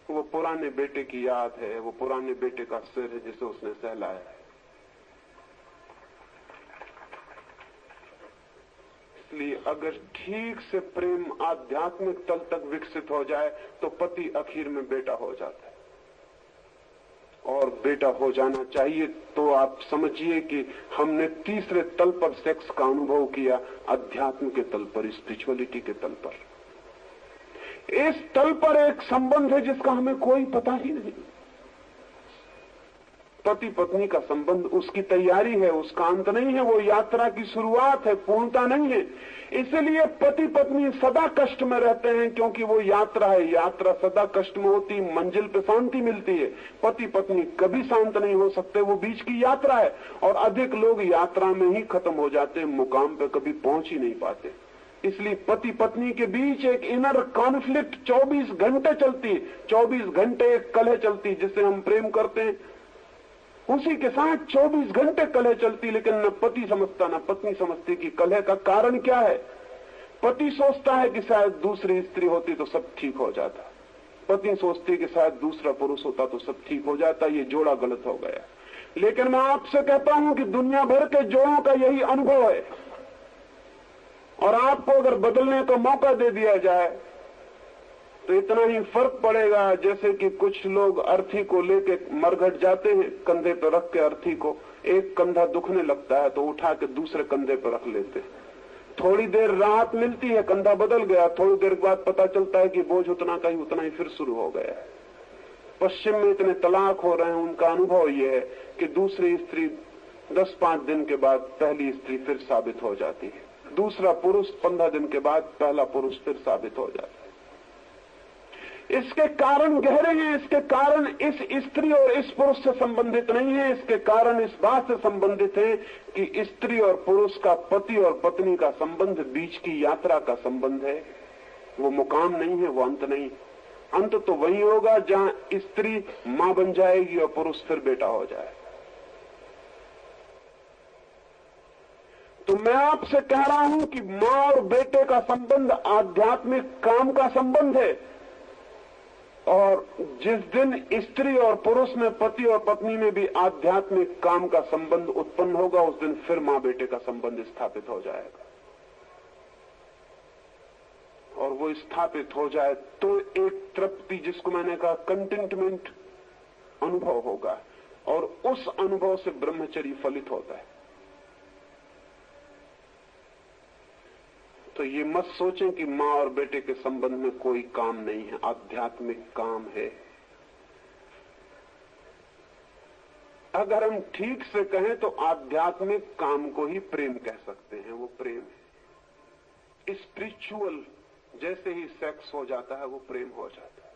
वो पुराने बेटे की याद है, वो पुराने बेटे का सिर है जिसे उसने सहलाया है। इसलिए अगर ठीक से प्रेम आध्यात्मिक तल तक विकसित हो जाए तो पति आखिर में बेटा हो जाता है, और बेटा हो जाना चाहिए। तो आप समझिए कि हमने तीसरे तल पर सेक्स का अनुभव किया, अध्यात्म के तल पर, स्पिरिचुअलिटी के तल पर। इस तल पर एक संबंध है जिसका हमें कोई पता ही नहीं। पति पत्नी का संबंध उसकी तैयारी है, उसका अंत नहीं है, वो यात्रा की शुरुआत है, पूर्णता नहीं है। इसलिए पति पत्नी सदा कष्ट में रहते हैं, क्योंकि वो यात्रा है। यात्रा सदा कष्ट में होती, मंजिल पे शांति मिलती है। पति पत्नी कभी शांत नहीं हो सकते, वो बीच की यात्रा है। और अधिक लोग यात्रा में ही खत्म हो जाते हैं, मुकाम पे कभी पहुंच ही नहीं पाते। इसलिए पति पत्नी के बीच एक इनर कॉन्फ्लिक्ट 24 घंटे चलती, 24 घंटे एक कलह चलती, जिससे हम प्रेम करते हैं उसी के साथ 24 घंटे कलह चलती। लेकिन न पति समझता न पत्नी समझती कि कलह का कारण क्या है। पति सोचता है कि शायद दूसरी स्त्री होती तो सब ठीक हो जाता, पत्नी सोचती कि शायद दूसरा पुरुष होता तो सब ठीक हो जाता, ये जोड़ा गलत हो गया। लेकिन मैं आपसे कहता हूं कि दुनिया भर के जोड़ों का यही अनुभव है। और आपको अगर बदलने का मौका दे दिया जाए तो इतना ही फर्क पड़ेगा, जैसे कि कुछ लोग अर्थी को लेके मरघट जाते हैं, कंधे पर रख के अर्थी को, एक कंधा दुखने लगता है तो उठा के दूसरे कंधे पर रख लेते हैं। थोड़ी देर राहत मिलती है, कंधा बदल गया, थोड़ी देर के बाद पता चलता है कि बोझ उतना का ही उतना ही फिर शुरू हो गया है। पश्चिम में इतने तलाक हो रहे हैं, उनका अनुभव यह है कि दूसरी स्त्री 10-5 दिन के बाद पहली स्त्री फिर साबित हो जाती है, दूसरा पुरुष 15 दिन के बाद पहला पुरुष फिर साबित हो जाता है। इसके कारण गहरे हैं। इसके कारण इस स्त्री और इस पुरुष से संबंधित नहीं है। इसके कारण इस बात से संबंधित है कि स्त्री और पुरुष का, पति और पत्नी का संबंध बीच की यात्रा का संबंध है। वो मुकाम नहीं है, वो अंत नहीं। अंत तो वही होगा जहां स्त्री मां बन जाएगी और पुरुष फिर बेटा हो जाएगा। तो मैं आपसे कह रहा हूं कि मां और बेटे का संबंध आध्यात्मिक काम का संबंध है। और जिस दिन स्त्री और पुरुष में, पति और पत्नी में भी आध्यात्मिक काम का संबंध उत्पन्न होगा, उस दिन फिर मां बेटे का संबंध स्थापित हो जाएगा। और वो स्थापित हो जाए तो एक तृप्ति, जिसको मैंने कहा कंटेंटमेंट, अनुभव होगा। और उस अनुभव से ब्रह्मचर्य फलित होता है। तो ये मत सोचें कि मां और बेटे के संबंध में कोई काम नहीं है, आध्यात्मिक काम है। अगर हम ठीक से कहें तो आध्यात्मिक काम को ही प्रेम कह सकते हैं। वो प्रेम है स्पिरिचुअल। जैसे ही सेक्स हो जाता है वो प्रेम हो जाता है।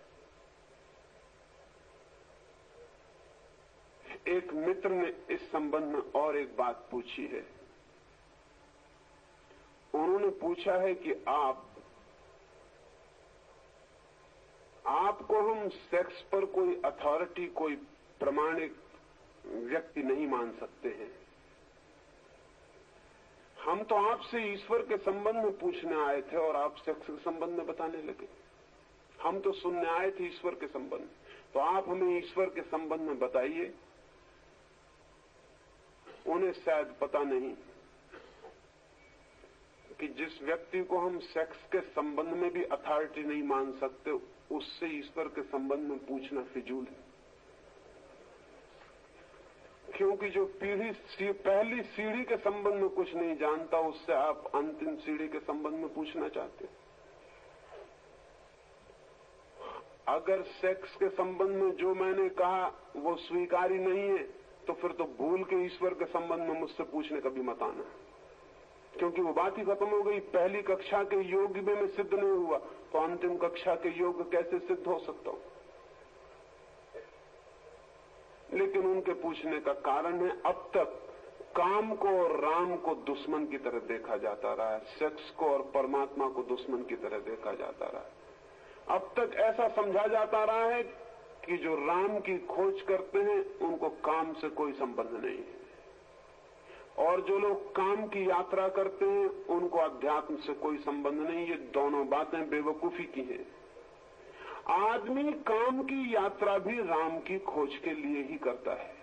एक मित्र ने इस संबंध में और एक बात पूछी है। उन्होंने पूछा है कि आपको हम सेक्स पर कोई अथॉरिटी, कोई प्रमाणिक व्यक्ति नहीं मान सकते हैं। हम तो आपसे ईश्वर के संबंध में पूछने आए थे और आप सेक्स के संबंध में बताने लगे। हम तो सुनने आए थे ईश्वर के संबंध, तो आप हमें ईश्वर के संबंध में बताइए। उन्हें शायद पता नहीं कि जिस व्यक्ति को हम सेक्स के संबंध में भी अथॉरिटी नहीं मान सकते, उससे ईश्वर के संबंध में पूछना फिजूल है। क्योंकि जो पहली सीढ़ी के संबंध में कुछ नहीं जानता, उससे आप अंतिम सीढ़ी के संबंध में पूछना चाहते हैं। अगर सेक्स के संबंध में जो मैंने कहा वो स्वीकारी नहीं है, तो फिर तो भूल के ईश्वर के संबंध में मुझसे पूछने कभी मत आना, क्योंकि वो बात ही खत्म हो गई। पहली कक्षा के योग में मैं सिद्ध नहीं हुआ, तो अंतिम कक्षा के योग कैसे सिद्ध हो सकता हूं। लेकिन उनके पूछने का कारण है, अब तक काम को और राम को दुश्मन की तरह देखा जाता रहा है, सेक्स को और परमात्मा को दुश्मन की तरह देखा जाता रहा है। अब तक ऐसा समझा जाता रहा है कि जो राम की खोज करते हैं उनको काम से कोई संबंध नहीं है, और जो लोग काम की यात्रा करते हैं उनको अध्यात्म से कोई संबंध नहीं। ये दोनों बातें बेवकूफी की हैं। आदमी काम की यात्रा भी राम की खोज के लिए ही करता है।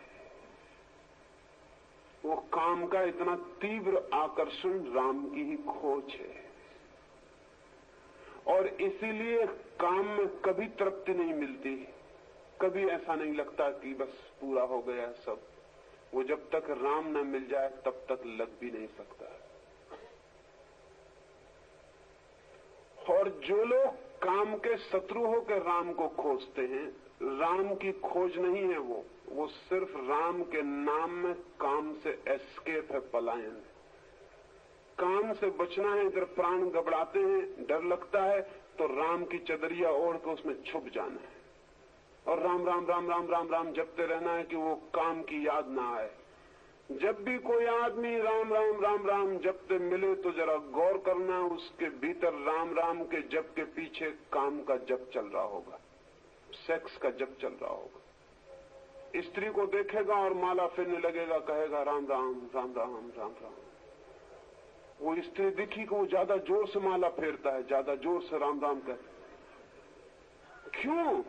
वो काम का इतना तीव्र आकर्षण राम की ही खोज है, और इसीलिए काम में कभी तृप्ति नहीं मिलती। कभी ऐसा नहीं लगता कि बस पूरा हो गया सब। वो जब तक राम न मिल जाए तब तक लग भी नहीं सकता। और जो लोग काम के शत्रु होकर राम को खोजते हैं, राम की खोज नहीं है वो वो सिर्फ राम के नाम में काम से एस्केप है, पलायन। काम से बचना है, इधर प्राण घबराते हैं, डर लगता है, तो राम की चदरिया ओढ़ के उसमें छुप जाना है और राम राम राम राम राम राम जपते रहना है कि वो काम की याद ना आए। जब भी कोई आदमी राम राम राम राम जपते मिले तो जरा गौर करना, उसके भीतर राम राम के जप के पीछे काम का जप चल रहा होगा, सेक्स का जप चल रहा होगा। स्त्री को देखेगा और माला फिरने लगेगा, कहेगा राम राम राम राम राम राम। वो स्त्री दिखी कि वो ज्यादा जोर से माला फेरता है, ज्यादा जोर से राम राम कर। क्यों?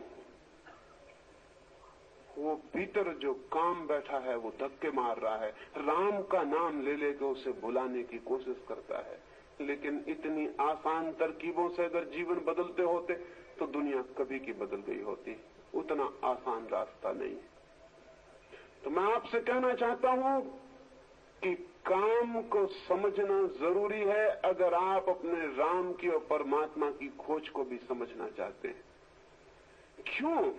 वो भीतर जो काम बैठा है वो धक्के मार रहा है, राम का नाम ले लेकर उसे भुलाने की कोशिश करता है। लेकिन इतनी आसान तरकीबों से अगर जीवन बदलते होते तो दुनिया कभी की बदल गई होती। उतना आसान रास्ता नहीं। तो मैं आपसे कहना चाहता हूं कि काम को समझना जरूरी है अगर आप अपने राम की और परमात्मा की खोज को भी समझना चाहते हैं। क्यों?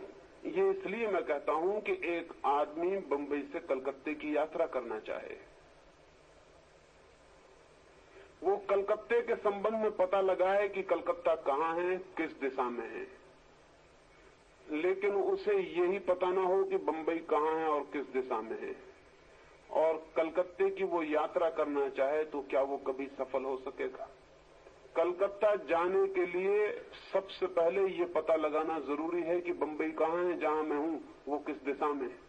ये इसलिए मैं कहता हूं कि एक आदमी बंबई से कलकत्ते की यात्रा करना चाहे, वो कलकत्ते के संबंध में पता लगाए कि कलकत्ता कहां है, किस दिशा में है, लेकिन उसे यही पता ना हो कि बंबई कहां है और किस दिशा में है। और कलकत्ते की वो यात्रा करना चाहे तो क्या वो कभी सफल हो सकेगा? कलकत्ता जाने के लिए सबसे पहले ये पता लगाना जरूरी है कि बंबई कहां है, जहां मैं हूं वो किस दिशा में है।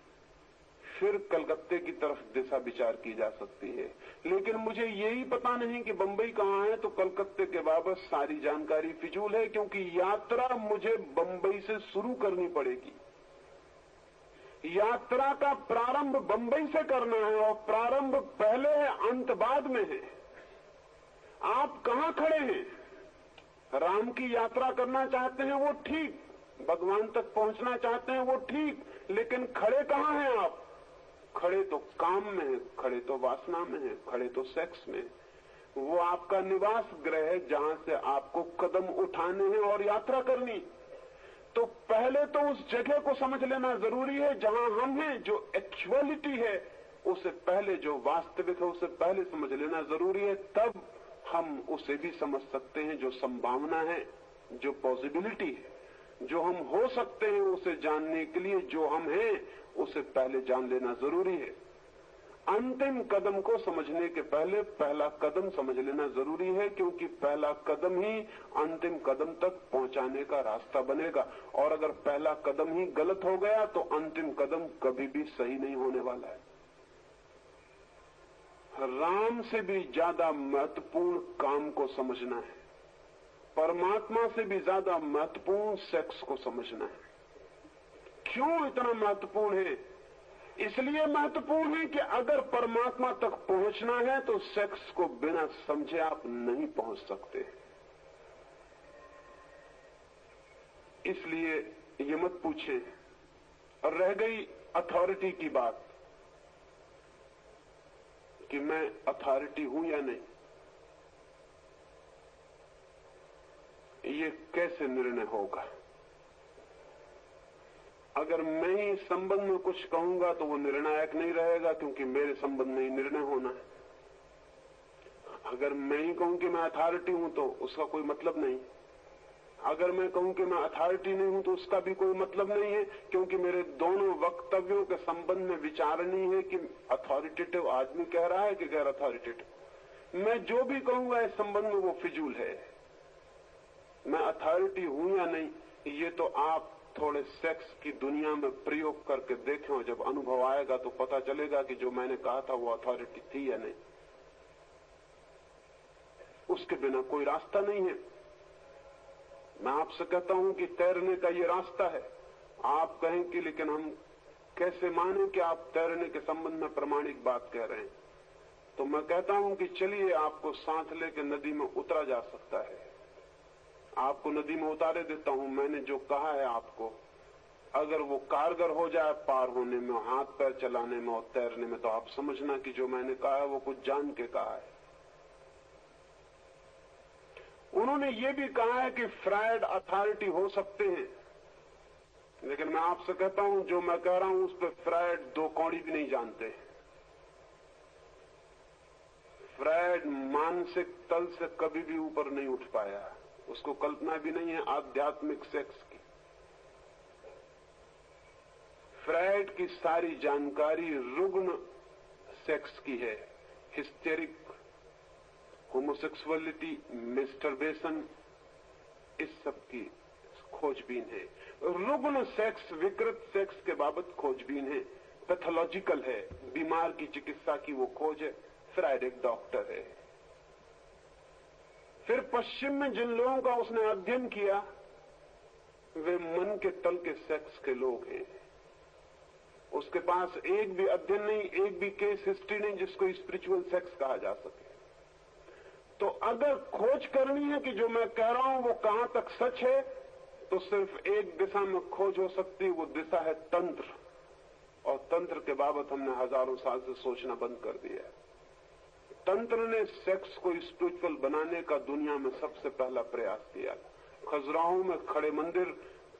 फिर कलकत्ते की तरफ दिशा विचार की जा सकती है। लेकिन मुझे यही पता नहीं कि बंबई कहां है तो कलकत्ते के बाबत सारी जानकारी फिजूल है, क्योंकि यात्रा मुझे बंबई से शुरू करनी पड़ेगी। यात्रा का प्रारंभ बंबई से करना है और प्रारंभ पहले है, अंत बाद में है। आप कहां खड़े हैं? राम की यात्रा करना चाहते हैं वो ठीक, भगवान तक पहुंचना चाहते हैं वो ठीक, लेकिन खड़े कहां हैं आप? खड़े तो काम में है, खड़े तो वासना में है, खड़े तो सेक्स में। वो आपका निवास गृह है जहां से आपको कदम उठाने हैं और यात्रा करनी। तो पहले तो उस जगह को समझ लेना जरूरी है जहां हम हैं, जो एक्चुअलिटी है उसे पहले, जो वास्तविक है उसे पहले समझ लेना जरूरी है। तब हम उसे भी समझ सकते हैं, जो संभावना है, जो पॉसिबिलिटी है, जो हम हो सकते हैं। उसे जानने के लिए जो हम हैं उसे पहले जान लेना जरूरी है। अंतिम कदम को समझने के पहले पहला कदम समझ लेना जरूरी है, क्योंकि पहला कदम ही अंतिम कदम तक पहुंचाने का रास्ता बनेगा। और अगर पहला कदम ही गलत हो गया तो अंतिम कदम कभी भी सही नहीं होने वाला है। राम से भी ज्यादा महत्वपूर्ण काम को समझना है, परमात्मा से भी ज्यादा महत्वपूर्ण सेक्स को समझना है। क्यों इतना महत्वपूर्ण है? इसलिए महत्वपूर्ण है कि अगर परमात्मा तक पहुंचना है तो सेक्स को बिना समझे आप नहीं पहुंच सकते। इसलिए ये मत पूछे। और रह गई अथॉरिटी की बात कि मैं अथॉरिटी हूं या नहीं, ये कैसे निर्णय होगा? अगर मैं ही इस संबंध में कुछ कहूंगा तो वो निर्णायक नहीं रहेगा, क्योंकि मेरे संबंध में ही निर्णय होना है। अगर मैं ही कहूं कि मैं अथॉरिटी हूं तो उसका कोई मतलब नहीं। अगर मैं कहूं कि मैं अथॉरिटी नहीं हूं तो उसका भी कोई मतलब नहीं है, क्योंकि मेरे दोनों वक्तव्यों के संबंध में विचारणी है कि अथॉरिटेटिव आदमी कह रहा है कि गैर अथॉरिटेटिव। मैं जो भी कहूंगा इस संबंध में वो फिजूल है। मैं अथॉरिटी हूं या नहीं, ये तो आप थोड़े सेक्स की दुनिया में प्रयोग करके देखें, और जब अनुभव आएगा तो पता चलेगा कि जो मैंने कहा था वो अथॉरिटी थी या नहीं। उसके बिना कोई रास्ता नहीं है। मैं आपसे कहता हूं कि तैरने का ये रास्ता है। आप कहें कि लेकिन हम कैसे माने कि आप तैरने के संबंध में प्रमाणिक बात कह रहे हैं? तो मैं कहता हूं कि चलिए आपको साथ लेकर नदी में उतरा जा सकता है। आपको नदी में उतारे देता हूं। मैंने जो कहा है आपको, अगर वो कारगर हो जाए पार होने में, हाथ पैर चलाने में और तैरने में, तो आप समझना कि जो मैंने कहा है वो कुछ जान के कहा है। उन्होंने ये भी कहा है कि फ्रायड अथॉरिटी हो सकते हैं। लेकिन मैं आपसे कहता हूं, जो मैं कह रहा हूं उस पर फ्रायड 2 कौड़ी भी नहीं जानते। फ्रायड मानसिक तल से कभी भी ऊपर नहीं उठ पाया, उसको कल्पना भी नहीं है आध्यात्मिक सेक्स की। फ्रायड की सारी जानकारी रुग्ण सेक्स की है, हिस्टेरिक, होमोसेक्सुअलिटी, मेस्टरबेशन, इस सब की खोजबीन है। रुग्ण सेक्स, विकृत सेक्स के बाबत खोजबीन है, पैथोलॉजिकल है, बीमार की चिकित्सा की वो खोज है। फ्रायड एक डॉक्टर है। फिर पश्चिम में जिन लोगों का उसने अध्ययन किया वे मन के तल के सेक्स के लोग हैं। उसके पास एक भी अध्ययन नहीं, एक भी केस हिस्ट्री नहीं जिसको स्पिरिचुअल सेक्स कहा जा सके। तो अगर खोज करनी है कि जो मैं कह रहा हूं वो कहां तक सच है, तो सिर्फ एक दिशा में खोज हो सकती है, वो दिशा है तंत्र। और तंत्र के बाबत हमने हजारों साल से सोचना बंद कर दिया है। तंत्र ने सेक्स को स्पिरिचुअल बनाने का दुनिया में सबसे पहला प्रयास किया। खजुराहो में खड़े मंदिर,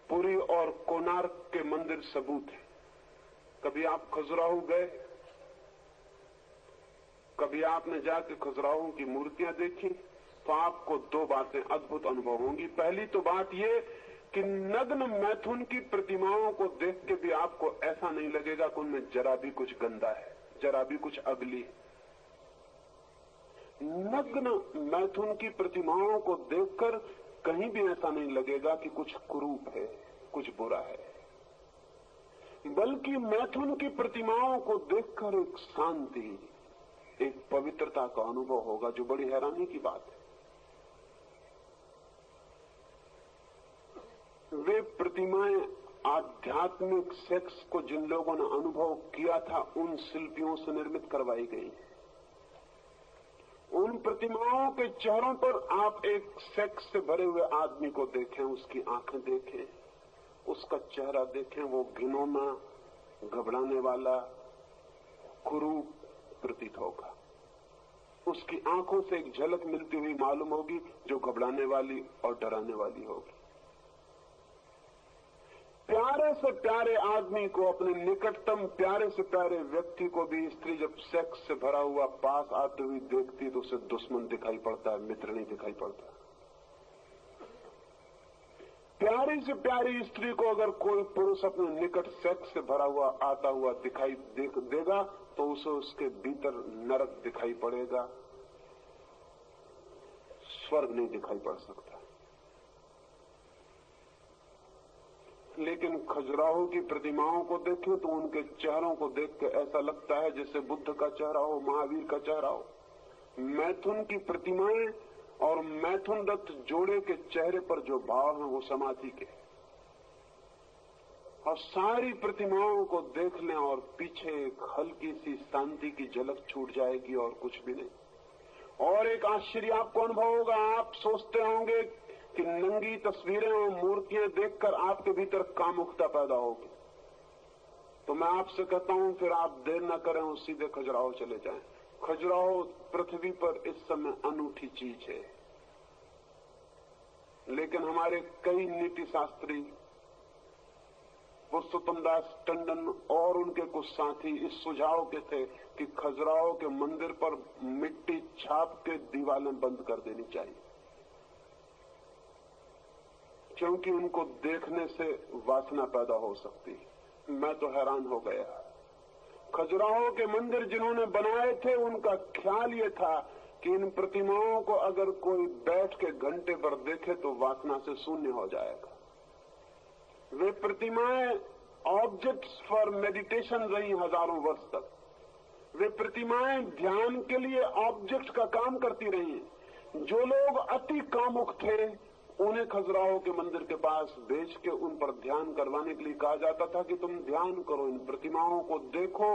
पुरी और कोणार्क के मंदिर सबूत है। कभी आप खजुराहो गए? कभी आपने जाके खजुराहो की मूर्तियां देखी? तो आपको 2 बातें अद्भुत अनुभव होंगी। पहली तो बात ये कि नग्न मैथुन की प्रतिमाओं को देख के भी आपको ऐसा नहीं लगेगा कि उनमें जरा भी कुछ गंदा है, जरा भी कुछ अगली है। नग्न मैथुन की प्रतिमाओं को देखकर कहीं भी ऐसा नहीं लगेगा कि कुछ कुरूप है, कुछ बुरा है, बल्कि मैथुन की प्रतिमाओं को देखकर एक शांति, एक पवित्रता का अनुभव होगा, जो बड़ी हैरानी की बात है। वे प्रतिमाएं आध्यात्मिक सेक्स को जिन लोगों ने अनुभव किया था उन शिल्पियों से निर्मित करवाई गई। उन प्रतिमाओं के चेहरों पर आप एक सेक्स से भरे हुए आदमी को देखें, उसकी आंखें देखें, उसका चेहरा देखें, वो घिनौना, घबराने वाला, कुरूप प्रतीत होगा। उसकी आंखों से एक झलक मिलती हुई मालूम होगी जो घबराने वाली और डराने वाली होगी। प्यारे से प्यारे आदमी को, अपने निकटतम प्यारे से प्यारे व्यक्ति को भी स्त्री जब सेक्स से भरा हुआ पास आते हुए देखती तो उसे दुश्मन दिखाई पड़ता है, मित्र नहीं दिखाई पड़ता। प्यारी से प्यारी स्त्री को अगर कोई पुरुष अपने निकट सेक्स से भरा हुआ आता हुआ दिखाई देगा तो उसे उसके भीतर नरक दिखाई पड़ेगा, स्वर्ग नहीं दिखाई पड़ सकता। लेकिन खजुराहो की प्रतिमाओं को देखें तो उनके चेहरों को देख के ऐसा लगता है जैसे बुद्ध का चेहरा हो, महावीर का चेहरा हो। मैथुन की प्रतिमाएं और मैथुन दत्त जोड़े के चेहरे पर जो भाव है वो समाधि के। और सारी प्रतिमाओं को देख लें और पीछे एक हल्की सी शांति की झलक छूट जाएगी और कुछ भी नहीं। और एक आश्चर्य आपको अनुभव होगा। आप सोचते होंगे कि नंगी तस्वीरें और मूर्तियां देखकर आपके भीतर कामुकता पैदा होगी। तो मैं आपसे कहता हूं फिर आप देर न करें और सीधे खजुराहो चले जाएं। खजुराहो पृथ्वी पर इस समय अनूठी चीज है, लेकिन हमारे कई नीति शास्त्री, पुरुषोत्तम दास टंडन और उनके कुछ साथी इस सुझाव के थे कि खजुराहो के मंदिर पर मिट्टी छाप के दीवारें बंद कर देनी चाहिए, क्योंकि उनको देखने से वासना पैदा हो सकती है। मैं तो हैरान हो गया। खजुराहो के मंदिर जिन्होंने बनाए थे उनका ख्याल ये था कि इन प्रतिमाओं को अगर कोई बैठ के घंटे पर देखे तो वासना से शून्य हो जाएगा। वे प्रतिमाएं ऑब्जेक्ट्स फॉर मेडिटेशन रही हजारों वर्ष तक। वे प्रतिमाएं ध्यान के लिए ऑब्जेक्ट का काम करती रही। जो लोग अति कामुक थे उन्हें खजुराहो के मंदिर के पास भेज के उन पर ध्यान करवाने के लिए कहा जाता था कि तुम ध्यान करो, इन प्रतिमाओं को देखो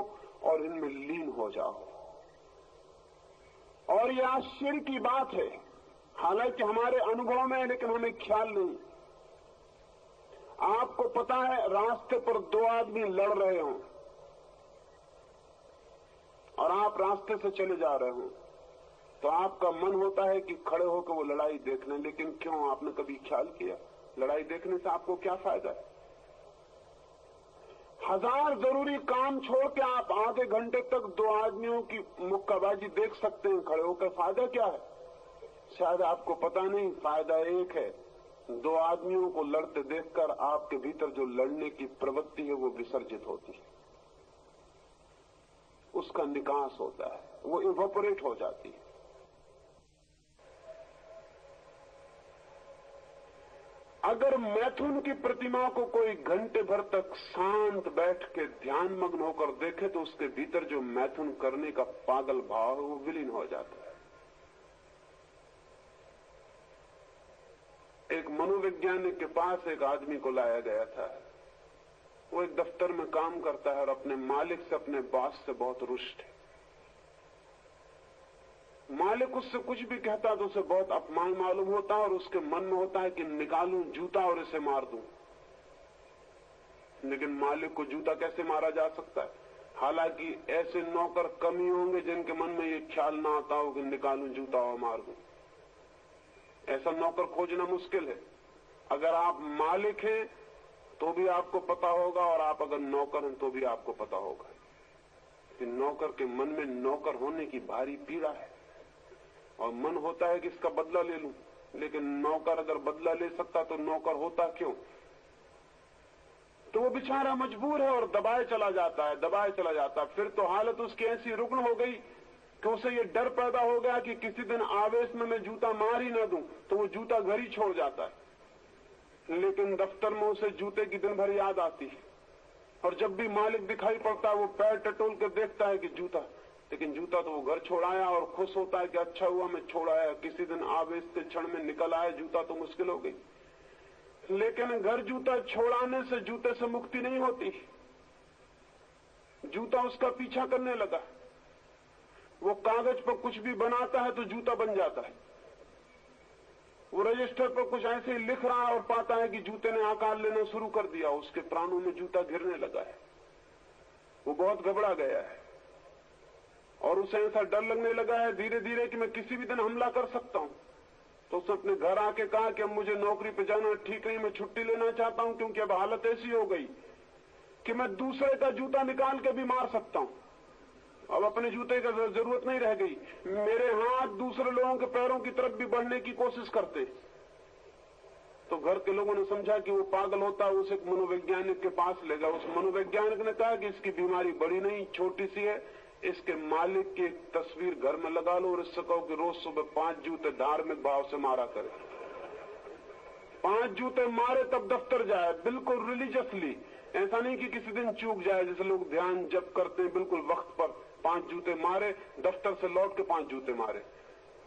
और इनमें लीन हो जाओ। और यह आश्चर्य की बात है, हालांकि हमारे अनुभव में है लेकिन हमें ख्याल नहीं। आपको पता है रास्ते पर 2 आदमी लड़ रहे हों और आप रास्ते से चले जा रहे हो तो आपका मन होता है कि खड़े होकर वो लड़ाई देख लें, लेकिन क्यों? आपने कभी ख्याल किया लड़ाई देखने से आपको क्या फायदा है? 1000 जरूरी काम छोड़ के आप आधे घंटे तक 2 आदमियों की मुक्काबाजी देख सकते हैं खड़े होकर। फायदा क्या है? शायद आपको पता नहीं, फायदा एक है, 2 आदमियों को लड़ते देखकर आपके भीतर जो लड़ने की प्रवृत्ति है वो विसर्जित होती है, उसका निकास होता है, वो इवोपोरेट हो जाती है। अगर मैथुन की प्रतिमा को कोई घंटे भर तक शांत बैठ के ध्यान मग्न होकर देखे तो उसके भीतर जो मैथुन करने का पागल भाव है वो विलीन हो जाता है। एक मनोवैज्ञानिक के पास एक आदमी को लाया गया था। वो एक दफ्तर में काम करता है और अपने मालिक से, अपने बॉस से बहुत रुष्ट है। मालिक उससे कुछ भी कहता तो उसे बहुत अपमान मालूम होता है और उसके मन में होता है कि निकालूं जूता और इसे मार दूं। लेकिन मालिक को जूता कैसे मारा जा सकता है? हालांकि ऐसे नौकर कम ही होंगे जिनके मन में ये ख्याल ना आता हो कि निकालूं जूता और मार दूं। ऐसा नौकर खोजना मुश्किल है। अगर आप मालिक हैं तो भी आपको पता होगा, और आप अगर नौकर हैं तो भी आपको पता होगा कि नौकर के मन में नौकर होने की भारी पीड़ा है और मन होता है कि इसका बदला ले लूं। लेकिन नौकर अगर बदला ले सकता तो नौकर होता क्यों? तो वो बेचारा मजबूर है और दबाए चला जाता है, दबाए चला जाता है। फिर तो हालत उसकी ऐसी रुग्ण हो गई कि उसे ये डर पैदा हो गया कि किसी दिन आवेश में मैं जूता मार ही ना दूं, तो वो जूता घर ही छोड़ जाता है। लेकिन दफ्तर में उसे जूते की दिन भर याद आती है और जब भी मालिक दिखाई पड़ता है वो पैर टटोल कर देखता है कि जूता, लेकिन जूता तो वो घर छोड़ाया और खुश होता है कि अच्छा हुआ मैं छोड़ाया। किसी दिन आवेश के क्षण में निकल आया, जूता तो मुश्किल हो गई। लेकिन घर जूता छोड़ाने से जूते से मुक्ति नहीं होती। जूता उसका पीछा करने लगा। वो कागज पर कुछ भी बनाता है तो जूता बन जाता है। वो रजिस्टर पर कुछ ऐसे ही लिख रहा है और पाता है कि जूते ने आकार लेना शुरू कर दिया। उसके प्राणों में जूता गिरने लगा है। वो बहुत घबरा गया है और उसे ऐसा डर लगने लगा है धीरे धीरे कि मैं किसी भी दिन हमला कर सकता हूं। तो उसने अपने घर आके कहा कि अब मुझे नौकरी पे जाना ठीक नहीं, मैं छुट्टी लेना चाहता हूं, क्योंकि अब हालत ऐसी हो गई कि मैं दूसरे का जूता निकाल के भी मार सकता हूं। अब अपने जूते की जरूरत नहीं रह गई। मेरे हाथ दूसरे लोगों के पैरों की तरफ भी बढ़ने की कोशिश करते। तो घर के लोगों ने समझा कि वो पागल होता है, उसे एक मनोवैज्ञानिक के पास ले गया। उस मनोवैज्ञानिक ने कहा कि इसकी बीमारी बड़ी नहीं, छोटी सी है। इसके मालिक की एक तस्वीर घर में लगा लो और इससे कहो कि रोज सुबह 5 जूते धार्मिक भाव से मारा करे। 5 जूते मारे तब दफ्तर जाए, बिल्कुल रिलीजियसली। ऐसा नहीं कि किसी दिन चूक जाए, जैसे लोग ध्यान जप करते हैं, बिल्कुल वक्त पर 5 जूते मारे, दफ्तर से लौट के 5 जूते मारे।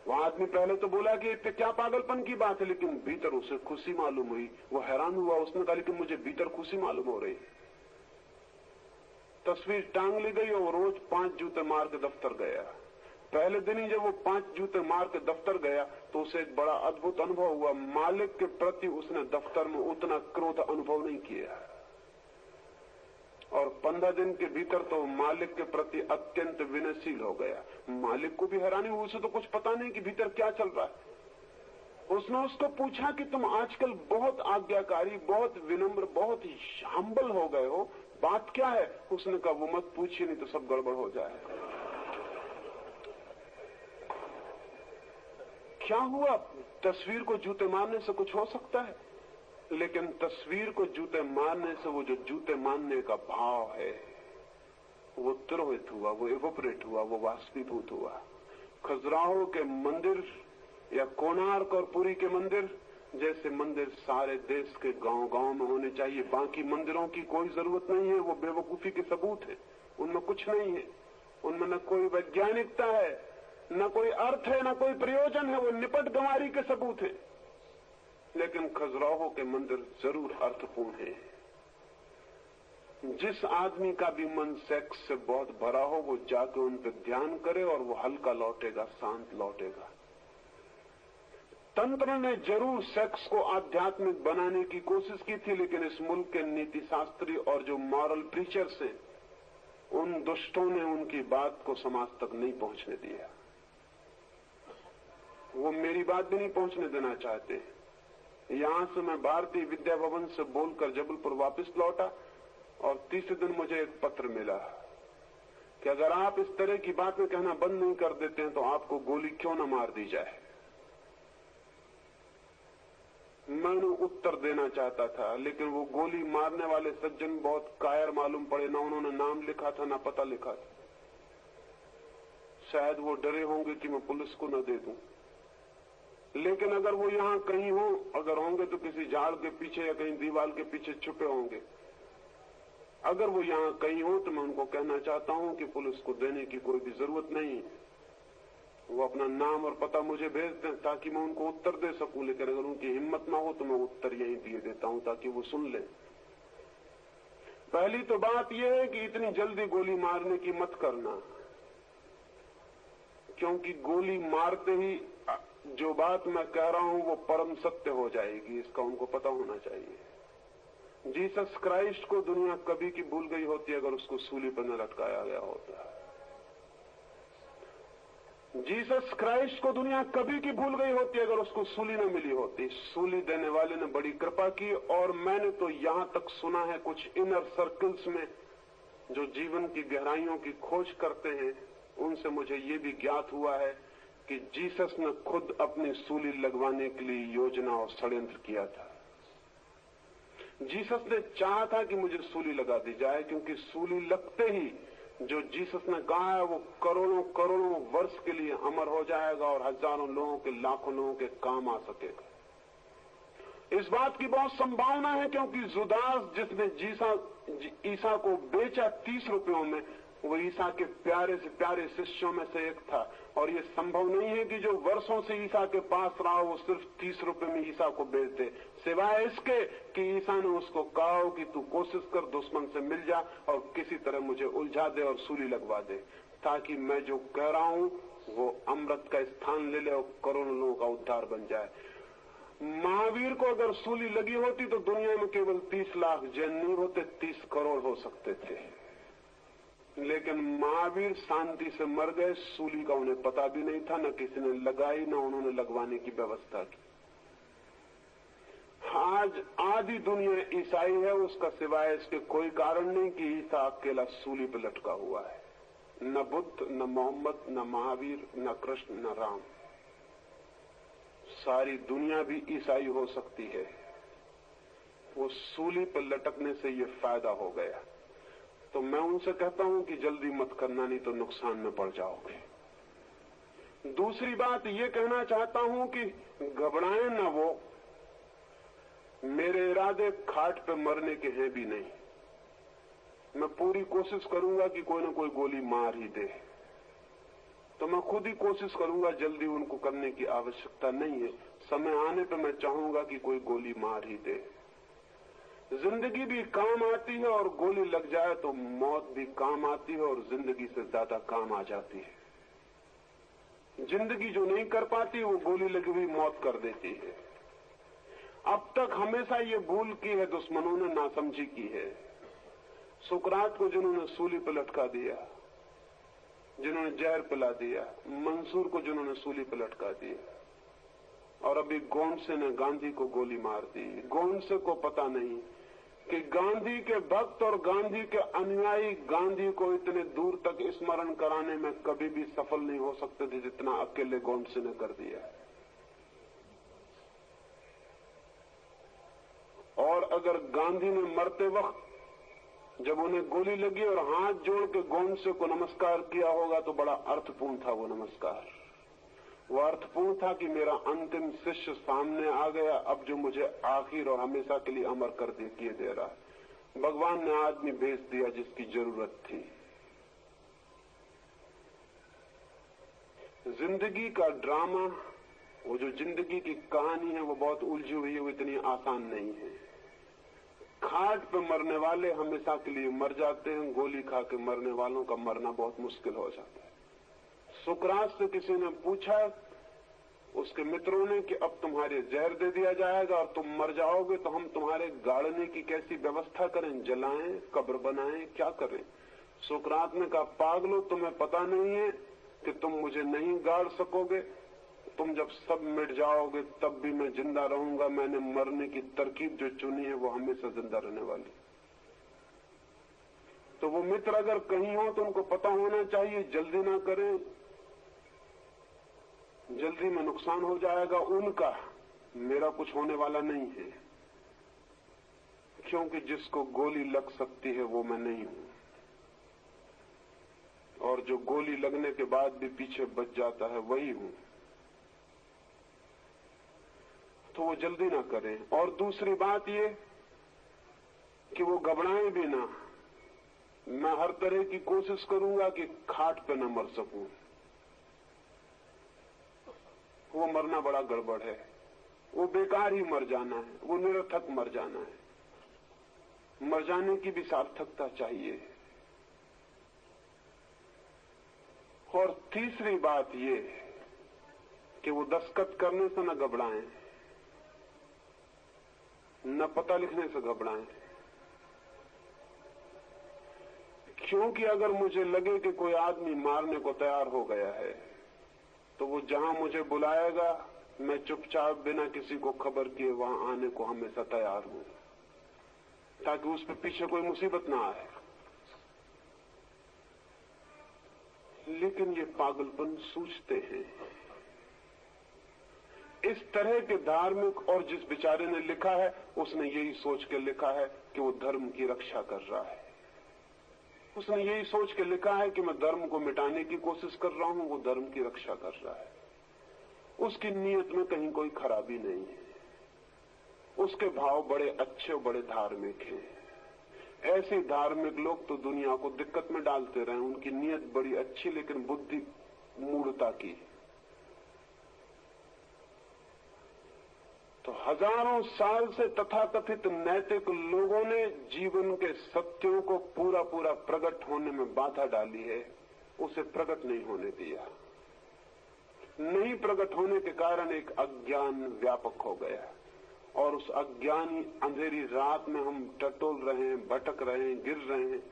वहां आदमी पहले तो बोला कि क्या पागलपन की बात है, लेकिन भीतर उसे खुशी मालूम हुई। वो हैरान हुआ, उसने कहा लेकिन मुझे भीतर खुशी मालूम हो रही। तस्वीर टांग ली गई और रोज 5 जूते मार के दफ्तर गया। पहले दिन ही जब वो 5 जूते मार के दफ्तर गया तो उसे एक बड़ा अद्भुत अनुभव हुआ। मालिक के प्रति उसने दफ्तर में उतना क्रोध अनुभव नहीं किया और 15 दिन के भीतर तो मालिक के प्रति अत्यंत विनयशील हो गया। मालिक को भी हैरानी हुई, उसे तो कुछ पता नहीं कि भीतर क्या चल रहा है। उसने उसको पूछा कि तुम आजकल बहुत आज्ञाकारी, बहुत विनम्र, बहुत ही हम्बल हो गए हो, बात क्या है? उसने कहा वो मत पूछिए, नहीं तो सब गड़बड़ हो जाए। क्या हुआ? तस्वीर को जूते मारने से कुछ हो सकता है, लेकिन तस्वीर को जूते मारने से वो जो जूते मारने का भाव है वो तिरोहित हुआ, वो इवोपरेट हुआ, वो वाष्पीभूत हुआ। खजुराहो के मंदिर या कोणार्क और पुरी के मंदिर जैसे मंदिर सारे देश के गांव-गांव में होने चाहिए। बाकी मंदिरों की कोई जरूरत नहीं है, वो बेवकूफी के सबूत है। उनमें कुछ नहीं है, उनमें न कोई वैज्ञानिकता है, न कोई अर्थ है, न कोई प्रयोजन है, वो निपट गंवारी के सबूत है। लेकिन खजुराहो के मंदिर जरूर अर्थपूर्ण है। जिस आदमी का भी मन सेक्स से बहुत भरा हो वो जाके उन पर ध्यान करे और वो हल्का लौटेगा, शांत लौटेगा। तंत्र ने जरूर सेक्स को आध्यात्मिक बनाने की कोशिश की थी, लेकिन इस मुल्क के नीति शास्त्री और जो मॉरल प्रीचर्स हैं, उन दुष्टों ने उनकी बात को समाज तक नहीं पहुंचने दिया। वो मेरी बात भी नहीं पहुंचने देना चाहते। यहां से मैं भारतीय विद्या भवन से बोलकर जबलपुर वापस लौटा और तीसरे दिन मुझे एक पत्र मिला कि अगर आप इस तरह की बातें कहना बंद नहीं कर देते हैं तो आपको गोली क्यों न मार दी जाए। मैंने उत्तर देना चाहता था, लेकिन वो गोली मारने वाले सज्जन बहुत कायर मालूम पड़े। ना उन्होंने नाम लिखा था, ना पता लिखा था। शायद वो डरे होंगे कि मैं पुलिस को न दे दूं। लेकिन अगर वो यहां कहीं हो, अगर होंगे तो किसी झाड़ के पीछे या कहीं दीवार के पीछे छुपे होंगे। अगर वो यहां कहीं हो तो मैं उनको कहना चाहता हूं कि पुलिस को देने की कोई भी जरूरत नहीं। वो अपना नाम और पता मुझे भेज दें ताकि मैं उनको उत्तर दे सकूं। लेकिन अगर उनकी हिम्मत ना हो तो मैं उत्तर यहीं दिए देता हूं ताकि वो सुन लें। पहली तो बात यह है कि इतनी जल्दी गोली मारने की मत करना, क्योंकि गोली मारते ही जो बात मैं कह रहा हूं वो परम सत्य हो जाएगी। इसका उनको पता होना चाहिए। जीसस क्राइस्ट को दुनिया कभी की भूल गई होती अगर उसको सूली पर न लटकाया गया होता। जीसस क्राइस्ट को दुनिया कभी की भूल गई होती अगर उसको सूली न मिली होती। सूली देने वाले ने बड़ी कृपा की। और मैंने तो यहां तक सुना है कुछ इनर सर्कल्स में जो जीवन की गहराइयों की खोज करते हैं, उनसे मुझे ये भी ज्ञात हुआ है कि जीसस ने खुद अपनी सूली लगवाने के लिए योजना और षड्यंत्र किया था। जीसस ने चाहा था कि मुझे सूली लगा दी जाए, क्योंकि सूली लगते ही जो जीसस ने कहा है वो करोड़ों करोड़ों वर्ष के लिए अमर हो जाएगा और हजारों लोगों के, लाखों लोगों के काम आ सकेगा। इस बात की बहुत संभावना है, क्योंकि जुदास जिसने ईसा को बेचा 30 रुपयों में, वो ईसा के प्यारे से प्यारे शिष्यों में से एक था। और ये संभव नहीं है कि जो वर्षों से ईसा के पास रहा वो सिर्फ 30 रुपए में ईसा को बेच दे, सिवाय इसके कि ईसा ने उसको कहा हो कि तू कोशिश कर, दुश्मन से मिल जा और किसी तरह मुझे उलझा दे और सूली लगवा दे, ताकि मैं जो कह रहा हूं वो अमृत का स्थान ले ले और करोड़ों लोगों का उद्धार बन जाए। महावीर को अगर सूली लगी होती तो दुनिया में केवल 30 लाख जैन नहीं होते, 30 करोड़ हो सकते थे। लेकिन महावीर शांति से मर गए। सूली का उन्हें पता भी नहीं था, न किसी ने लगाई, न उन्होंने लगवाने की व्यवस्था की। आज आधी दुनिया ईसाई है, उसका सिवाय इसके कोई कारण नहीं कि ईसा अकेला सूली पर लटका हुआ है। न बुद्ध, न मोहम्मद, न महावीर, न कृष्ण, न राम। सारी दुनिया भी ईसाई हो सकती है। वो सूली पर लटकने से ये फायदा हो गया। तो मैं उनसे कहता हूं कि जल्दी मत करना, नहीं तो नुकसान में पड़ जाओगे। दूसरी बात ये कहना चाहता हूं कि घबराएं न वो। मेरे इरादे खाट पे मरने के हैं भी नहीं। मैं पूरी कोशिश करूंगा कि कोई न कोई गोली मार ही दे। तो मैं खुद ही कोशिश करूंगा, जल्दी उनको करने की आवश्यकता नहीं है। समय आने पर मैं चाहूंगा कि कोई गोली मार ही दे। जिंदगी भी काम आती है और गोली लग जाए तो मौत भी काम आती है और जिंदगी से ज्यादा काम आ जाती है। जिंदगी जो नहीं कर पाती वो गोली लगी हुई मौत कर देती है। अब तक हमेशा ये भूल की है दुश्मनों ने, नासमझी की है। सुकरात को जिन्होंने सूली पर लटका दिया, जिन्होंने जहर पिला दिया, मंसूर को जिन्होंने सूली पर लटका दिया, और अभी गोडसे ने गांधी को गोली मार दी। गोडसे को पता नहीं कि गांधी के भक्त और गांधी के अनुयायी गांधी को इतने दूर तक स्मरण कराने में कभी भी सफल नहीं हो सकते थे जितना अकेले गोडसे ने कर दिया। और अगर गांधी ने मरते वक्त जब उन्हें गोली लगी और हाथ जोड़ के गोडसे को नमस्कार किया होगा तो बड़ा अर्थपूर्ण था वो नमस्कार। वो अर्थपूर्ण था कि मेरा अंतिम शिष्य सामने आ गया, अब जो मुझे आखिर और हमेशा के लिए अमर कर किए दे रहा है। भगवान ने आदमी भेज दिया जिसकी जरूरत थी। जिंदगी का ड्रामा, वो जो जिंदगी की कहानी है वो बहुत उलझी हुई है, वो इतनी आसान नहीं है। खाट पे मरने वाले हमेशा के लिए मर जाते हैं, गोली खा के मरने वालों का मरना बहुत मुश्किल हो जाता है। सुकरात से किसी ने पूछा, उसके मित्रों ने, कि अब तुम्हारे जहर दे दिया जाएगा और तुम मर जाओगे तो हम तुम्हारे गाड़ने की कैसी व्यवस्था करें, जलाएं, कब्र बनाएं, क्या करें? सुकरात ने कहा, पागलो, तुम्हें पता नहीं है कि तुम मुझे नहीं गाड़ सकोगे। तुम जब सब मिट जाओगे तब भी मैं जिंदा रहूंगा। मैंने मरने की तरकीब जो चुनी है वो हमेशा जिंदा रहने वाली। तो वो मित्र अगर कहीं हो तो उनको पता होना चाहिए, जल्दी ना करें, जल्दी में नुकसान हो जाएगा उनका, मेरा कुछ होने वाला नहीं है, क्योंकि जिसको गोली लग सकती है वो मैं नहीं हूं, और जो गोली लगने के बाद भी पीछे बच जाता है वही हूं। तो वो जल्दी ना करें। और दूसरी बात ये कि वो घबराएं भी ना। मैं हर तरह की कोशिश करूंगा कि खाट पे न मर सकूं। वो मरना बड़ा गड़बड़ है, वो बेकार ही मर जाना है, वो निरर्थक मर जाना है। मर जाने की भी सार्थकता चाहिए। और तीसरी बात ये कि वो दस्तखत करने से न घबराएं, न पता लिखने से घबराएं, क्योंकि अगर मुझे लगे कि कोई आदमी मारने को तैयार हो गया है तो वो जहां मुझे बुलाएगा मैं चुपचाप बिना किसी को खबर किए वहां आने को हमेशा तैयार हूं, ताकि उस पर पीछे कोई मुसीबत ना आए। लेकिन ये पागलपन सूझते हैं। इस तरह के धार्मिक, और जिस बेचारे ने लिखा है उसने यही सोच के लिखा है कि वो धर्म की रक्षा कर रहा है। उसने यही सोच के लिखा है कि मैं धर्म को मिटाने की कोशिश कर रहा हूं, वो धर्म की रक्षा कर रहा है। उसकी नीयत में कहीं कोई खराबी नहीं है, उसके भाव बड़े अच्छे और बड़े धार्मिक हैं। ऐसे धार्मिक लोग तो दुनिया को दिक्कत में डालते रहे। उनकी नीयत बड़ी अच्छी, लेकिन बुद्धि मूढ़ता की। तो हजारों साल से तथाकथित नैतिक लोगों ने जीवन के सत्यों को पूरा पूरा प्रकट होने में बाधा डाली है, उसे प्रकट नहीं होने दिया। नहीं प्रकट होने के कारण एक अज्ञान व्यापक हो गया, और उस अज्ञानी अंधेरी रात में हम टटोल रहे हैं, भटक रहे हैं, गिर रहे हैं।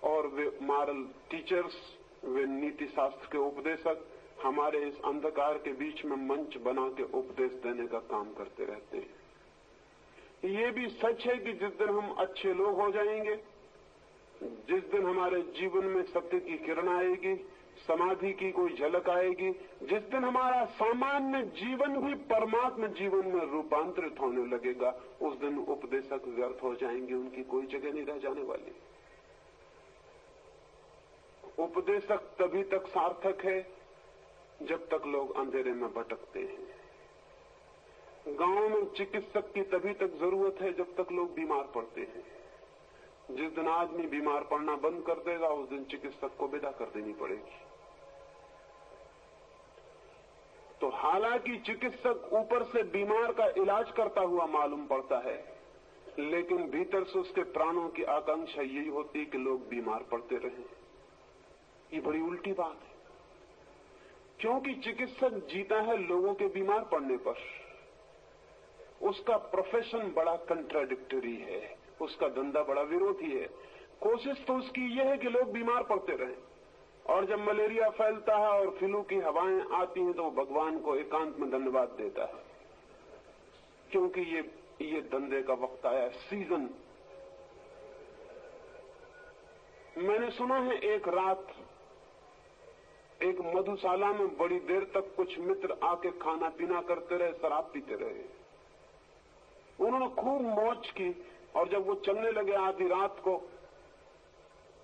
और वे मॉरल टीचर्स, वे नीति शास्त्र के उपदेशक हमारे इस अंधकार के बीच में मंच बना के उपदेश देने का काम करते रहते हैं। ये भी सच है कि जिस दिन हम अच्छे लोग हो जाएंगे, जिस दिन हमारे जीवन में सत्य की किरण आएगी, समाधि की कोई झलक आएगी, जिस दिन हमारा सामान्य जीवन भी परमात्मा जीवन में रूपांतरित होने लगेगा, उस दिन उपदेशक व्यर्थ हो जाएंगे, उनकी कोई जगह नहीं रह जाने वाली। उपदेशक तभी तक सार्थक है जब तक लोग अंधेरे में भटकते हैं। गांव में चिकित्सक की तभी तक जरूरत है जब तक लोग बीमार पड़ते हैं। जिस दिन आदमी बीमार पड़ना बंद कर देगा, उस दिन चिकित्सक को विदा कर देनी पड़ेगी। तो हालांकि चिकित्सक ऊपर से बीमार का इलाज करता हुआ मालूम पड़ता है, लेकिन भीतर से उसके प्राणों की आकांक्षा यही होती है कि लोग बीमार पड़ते रहें। ये बड़ी उल्टी बात है, क्योंकि चिकित्सक जीता है लोगों के बीमार पड़ने पर। उसका प्रोफेशन बड़ा कंट्राडिक्टरी है, उसका धंधा बड़ा विरोधी है। कोशिश तो उसकी यह है कि लोग बीमार पड़ते रहें, और जब मलेरिया फैलता है और फ्लू की हवाएं आती हैं तो वो भगवान को एकांत में धन्यवाद देता है, क्योंकि ये धंधे का वक्त आया, सीजन। मैंने सुना है एक रात एक मधुशाला में बड़ी देर तक कुछ मित्र आके खाना पीना करते रहे, शराब पीते रहे। उन्होंने खूब मौज की, और जब वो चलने लगे आधी रात को,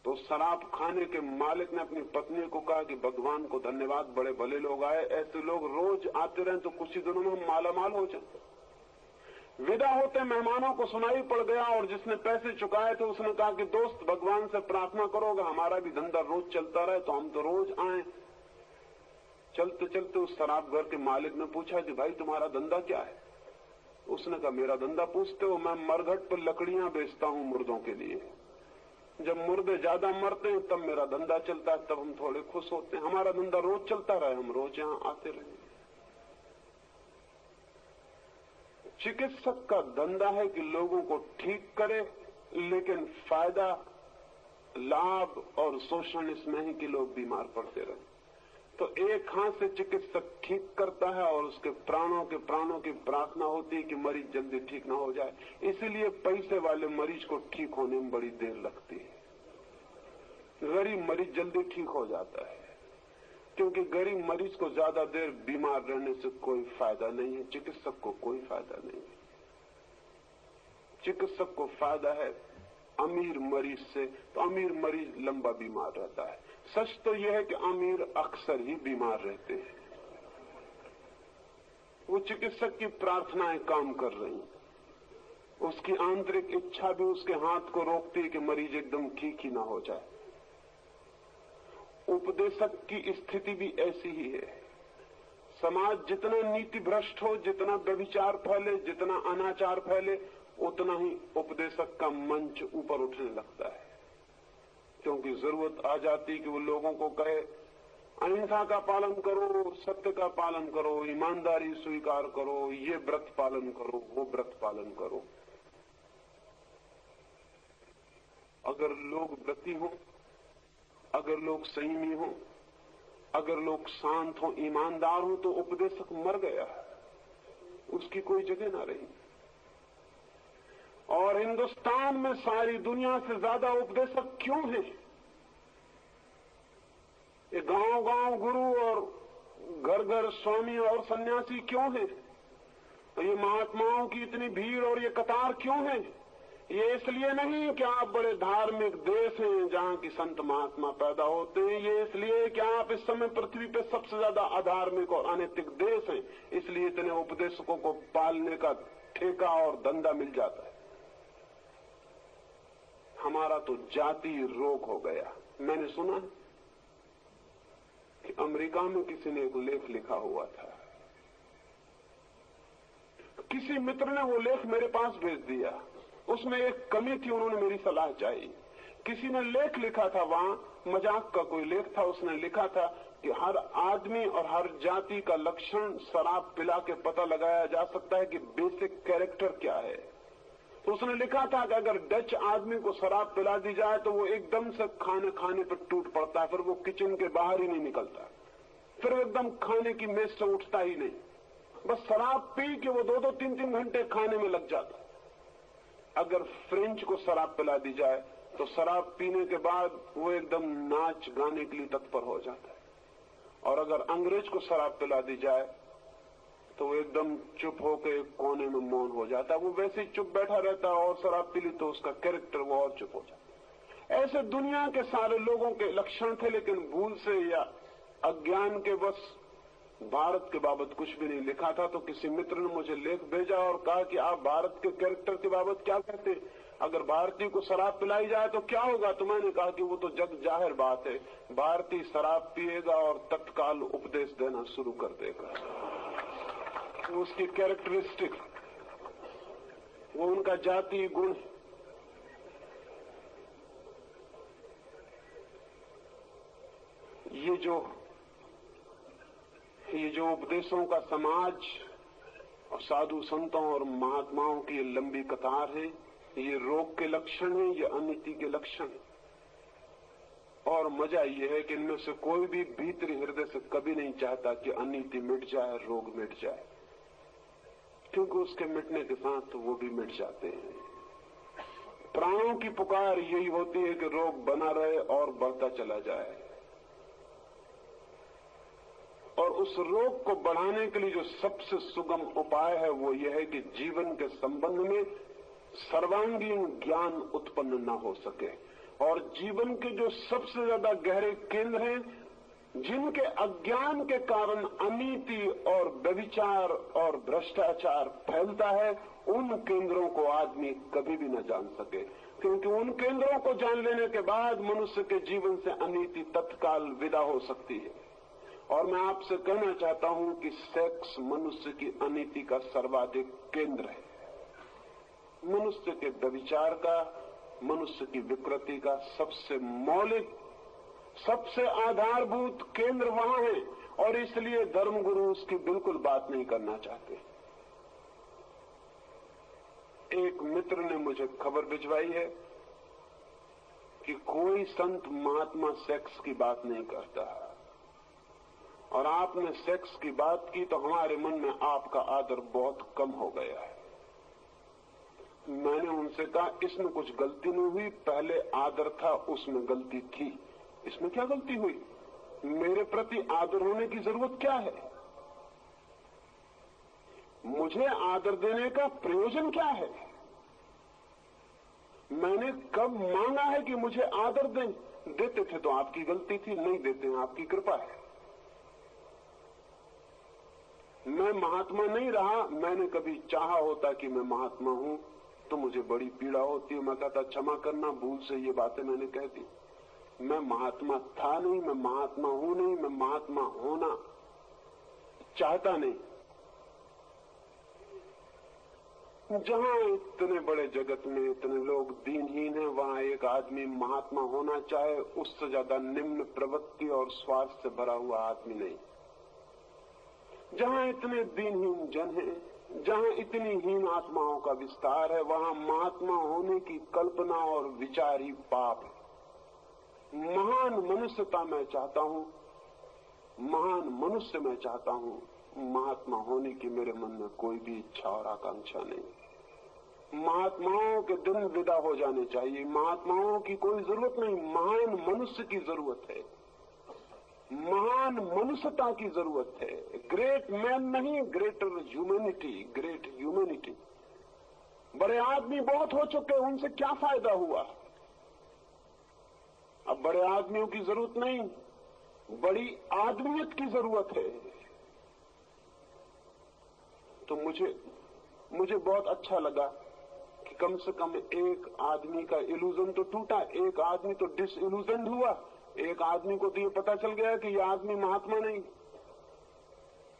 तो शराब खाने के मालिक ने अपनी पत्नी को कहा कि भगवान को धन्यवाद, बड़े भले लोग आए, ऐसे लोग रोज आते रहे तो कुछ ही दिनों में हम मालामाल हो जाए। विदा होते मेहमानों को सुनाई पड़ गया, और जिसने पैसे चुकाए थे उसने कहा कि दोस्त, भगवान से प्रार्थना करोगे हमारा भी धंधा रोज चलता रहे तो हम तो रोज आए। चलते चलते उस शराब घर के मालिक ने पूछा कि भाई तुम्हारा धंधा क्या है? उसने कहा मेरा धंधा पूछते हो, मैं मरघट पर लकड़ियां बेचता हूं मुर्दों के लिए। जब मुर्दे ज्यादा मरते हैं तब मेरा धंधा चलता है, तब हम थोड़े खुश होते हैं। हमारा धंधा रोज चलता रहे, हम रोज यहां आते रहे। चिकित्सक का धंधा है कि लोगों को ठीक करे, लेकिन फायदा, लाभ और शोषण इसमें है कि लोग बीमार पड़ते रहे। तो एक हाथ से चिकित्सक ठीक करता है और उसके प्राणों की प्रार्थना होती है कि मरीज जल्दी ठीक ना हो जाए। इसीलिए पैसे वाले मरीज को ठीक होने में बड़ी देर लगती है। गरीब मरीज जल्दी ठीक हो जाता है, क्योंकि गरीब मरीज को ज्यादा देर बीमार रहने से कोई फायदा नहीं है, चिकित्सक को कोई फायदा नहीं है। चिकित्सक को फायदा है अमीर मरीज से, तो अमीर मरीज लंबा बीमार रहता है। सच तो यह है कि अमीर अक्सर ही बीमार रहते हैं। वो चिकित्सक की प्रार्थनाएं काम कर रही, उसकी आंतरिक इच्छा भी उसके हाथ को रोकती है कि मरीज एकदम ठीक ही ना हो जाए। उपदेशक की स्थिति भी ऐसी ही है। समाज जितना नीति भ्रष्ट हो, जितना व्यभिचार फैले, जितना अनाचार फैले, उतना ही उपदेशक का मंच ऊपर उठने लगता है, क्योंकि जरूरत आ जाती है कि वो लोगों को कहे अहिंसा का पालन करो, सत्य का पालन करो, ईमानदारी स्वीकार करो, ये व्रत पालन करो, वो व्रत पालन करो। अगर लोग व्रती हो, अगर लोग संयमी हो, अगर लोग शांत हो, ईमानदार हो, तो उपदेशक मर गया, उसकी कोई जगह ना रही। और हिंदुस्तान में सारी दुनिया से ज्यादा उपदेशक क्यों हैं? ये गांव गांव गुरु और घर घर स्वामी और सन्यासी क्यों हैं? तो ये महात्माओं की इतनी भीड़ और ये कतार क्यों है? ये इसलिए नहीं कि आप बड़े धार्मिक देश हैं जहां की संत महात्मा पैदा होते हैं, ये इसलिए कि आप इस समय पृथ्वी पे सबसे ज्यादा अधार्मिक और अनैतिक देश हैं, इसलिए इतने उपदेशकों को पालने का ठेका और धंधा मिल जाता है। हमारा तो जाति रोग हो गया। मैंने सुना कि अमेरिका में किसी ने एक लेख लिखा हुआ था, किसी मित्र ने वो लेख मेरे पास भेज दिया। उसमें एक कमी थी, उन्होंने मेरी सलाह चाहिए। किसी ने लेख लिखा था, वहां मजाक का कोई लेख था, उसने लिखा था कि हर आदमी और हर जाति का लक्षण शराब पिला के पता लगाया जा सकता है कि बेसिक कैरेक्टर क्या है। तो उसने लिखा था कि अगर डच आदमी को शराब पिला दी जाए तो वो एकदम से खाने खाने पर टूट पड़ता है, फिर वो किचन के बाहर ही नहीं निकलता, फिर वो एकदम खाने की मेज से उठता ही नहीं, बस शराब पी के वो 2-2, 3-3 घंटे खाने में लग जाता। अगर फ्रेंच को शराब पिला दी जाए तो शराब पीने के बाद वो एकदम नाच गाने के लिए तत्पर हो जाता है, और अगर अंग्रेज को शराब पिला दी जाए तो वो एकदम चुप होकर कोने में मौन हो जाता है। वो वैसे ही चुप बैठा रहता है, और शराब पी ली तो उसका कैरेक्टर वो और चुप हो जाता है। ऐसे दुनिया के सारे लोगों के लक्षण थे, लेकिन भूल से या अज्ञान के बस भारत के बाबत कुछ भी नहीं लिखा था। तो किसी मित्र ने मुझे लेख भेजा और कहा कि आप भारत के कैरेक्टर के बाबत क्या कहते हैं, अगर भारतीय को शराब पिलाई जाए तो क्या होगा? तो मैंने कहा कि वो तो जग जाहिर बात है, भारतीय शराब पिएगा और तत्काल उपदेश देना शुरू कर देगा। वो उसकी कैरेक्टरिस्टिक, वो उनका जातीय गुण। ये जो उपदेशों का समाज और साधु संतों और महात्माओं की लंबी कतार है, ये रोग के लक्षण है, ये अनीति के लक्षण है। और मजा ये है कि इनमें से कोई भी भीतरी हृदय से कभी नहीं चाहता कि अनीति मिट जाए, रोग मिट जाए, क्योंकि उसके मिटने के साथ वो भी मिट जाते हैं। प्राणों की पुकार यही होती है कि रोग बना रहे और बढ़ता चला जाए, और उस रोग को बढ़ाने के लिए जो सबसे सुगम उपाय है वो यह है कि जीवन के संबंध में सर्वांगीण ज्ञान उत्पन्न न हो सके, और जीवन के जो सबसे ज्यादा गहरे केंद्र हैं, जिनके अज्ञान के कारण अनीति और व्यभिचार और भ्रष्टाचार फैलता है, उन केंद्रों को आदमी कभी भी न जान सके, क्योंकि उन केंद्रों को जान लेने के बाद मनुष्य के जीवन से अनीति तत्काल विदा हो सकती है। और मैं आपसे कहना चाहता हूं कि सेक्स मनुष्य की अनीति का सर्वाधिक केंद्र है। मनुष्य के व्यभिचार का, मनुष्य की विकृति का सबसे मौलिक, सबसे आधारभूत केंद्र वहां है, और इसलिए धर्मगुरु उसकी बिल्कुल बात नहीं करना चाहते। एक मित्र ने मुझे खबर भिजवाई है कि कोई संत महात्मा सेक्स की बात नहीं करता। और आपने सेक्स की बात की तो हमारे मन में आपका आदर बहुत कम हो गया है। मैंने उनसे कहा इसमें कुछ गलती नहीं हुई, पहले आदर था उसमें गलती थी, इसमें क्या गलती हुई? मेरे प्रति आदर होने की जरूरत क्या है? मुझे आदर देने का प्रयोजन क्या है? मैंने कब मांगा है कि मुझे आदर दें? देते थे तो आपकी गलती थी, नहीं देते हैं आपकी कृपा है। मैं महात्मा नहीं रहा, मैंने कभी चाहा होता कि मैं महात्मा हूं तो मुझे बड़ी पीड़ा होती है। मैं कहता क्षमा करना, भूल से ये बातें मैंने कह दी। मैं महात्मा था नहीं, मैं महात्मा हूं नहीं, मैं महात्मा होना चाहता नहीं। जहां इतने बड़े जगत में इतने लोग दीनहीन हैं, वहां एक आदमी महात्मा होना चाहे, उससे ज्यादा निम्न प्रवृत्ति और स्वार्थ से भरा हुआ आदमी नहीं। जहां इतने दीनहीन जन हैं, जहां इतनी हीन आत्माओं का विस्तार है, वहां महात्मा होने की कल्पना और विचार ही पाप है। महान मनुष्यता मैं चाहता हूं, महान मनुष्य मैं चाहता हूं, महात्मा होने की मेरे मन में कोई भी इच्छा और आकांक्षा नहीं। महात्माओं के दिन विदा हो जाने चाहिए, महात्माओं की कोई जरूरत नहीं, महान मनुष्य की जरूरत है, महान मनुष्यता की जरूरत है। ग्रेट मैन नहीं, ग्रेटर ह्यूमैनिटी, ग्रेट ह्यूमैनिटी। बड़े आदमी बहुत हो चुके, उनसे क्या फायदा हुआ? अब बड़े आदमियों की जरूरत नहीं, बड़ी आदमियत की जरूरत है। तो मुझे बहुत अच्छा लगा कि कम से कम एक आदमी का इल्यूजन तो टूटा, एक आदमी तो डिसइल्यूजन हुआ, एक आदमी को तो ये पता चल गया कि ये आदमी महात्मा नहीं,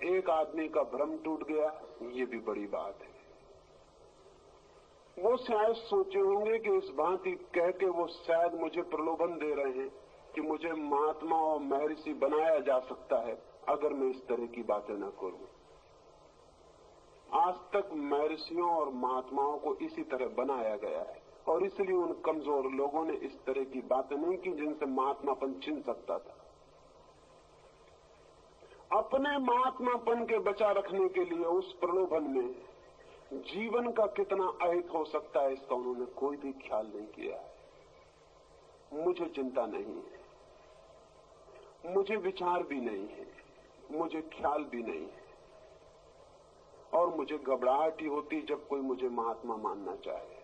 एक आदमी का भ्रम टूट गया, ये भी बड़ी बात है। वो शायद सोचे होंगे कि इस भांति कह के वो शायद मुझे प्रलोभन दे रहे हैं कि मुझे महात्मा और महर्षि बनाया जा सकता है अगर मैं इस तरह की बातें न करूं। आज तक महर्षियों और महात्माओं को इसी तरह बनाया गया है और इसलिए उन कमजोर लोगों ने इस तरह की बातें नहीं की जिनसे महात्मापन छिन सकता था। अपने महात्मापन के बचा रखने के लिए उस प्रलोभन में जीवन का कितना अहित हो सकता है इसका उन्होंने कोई भी ख्याल नहीं किया है। मुझे चिंता नहीं है, मुझे विचार भी नहीं है, मुझे ख्याल भी नहीं है और मुझे घबराहट ही होती जब कोई मुझे महात्मा मानना चाहे।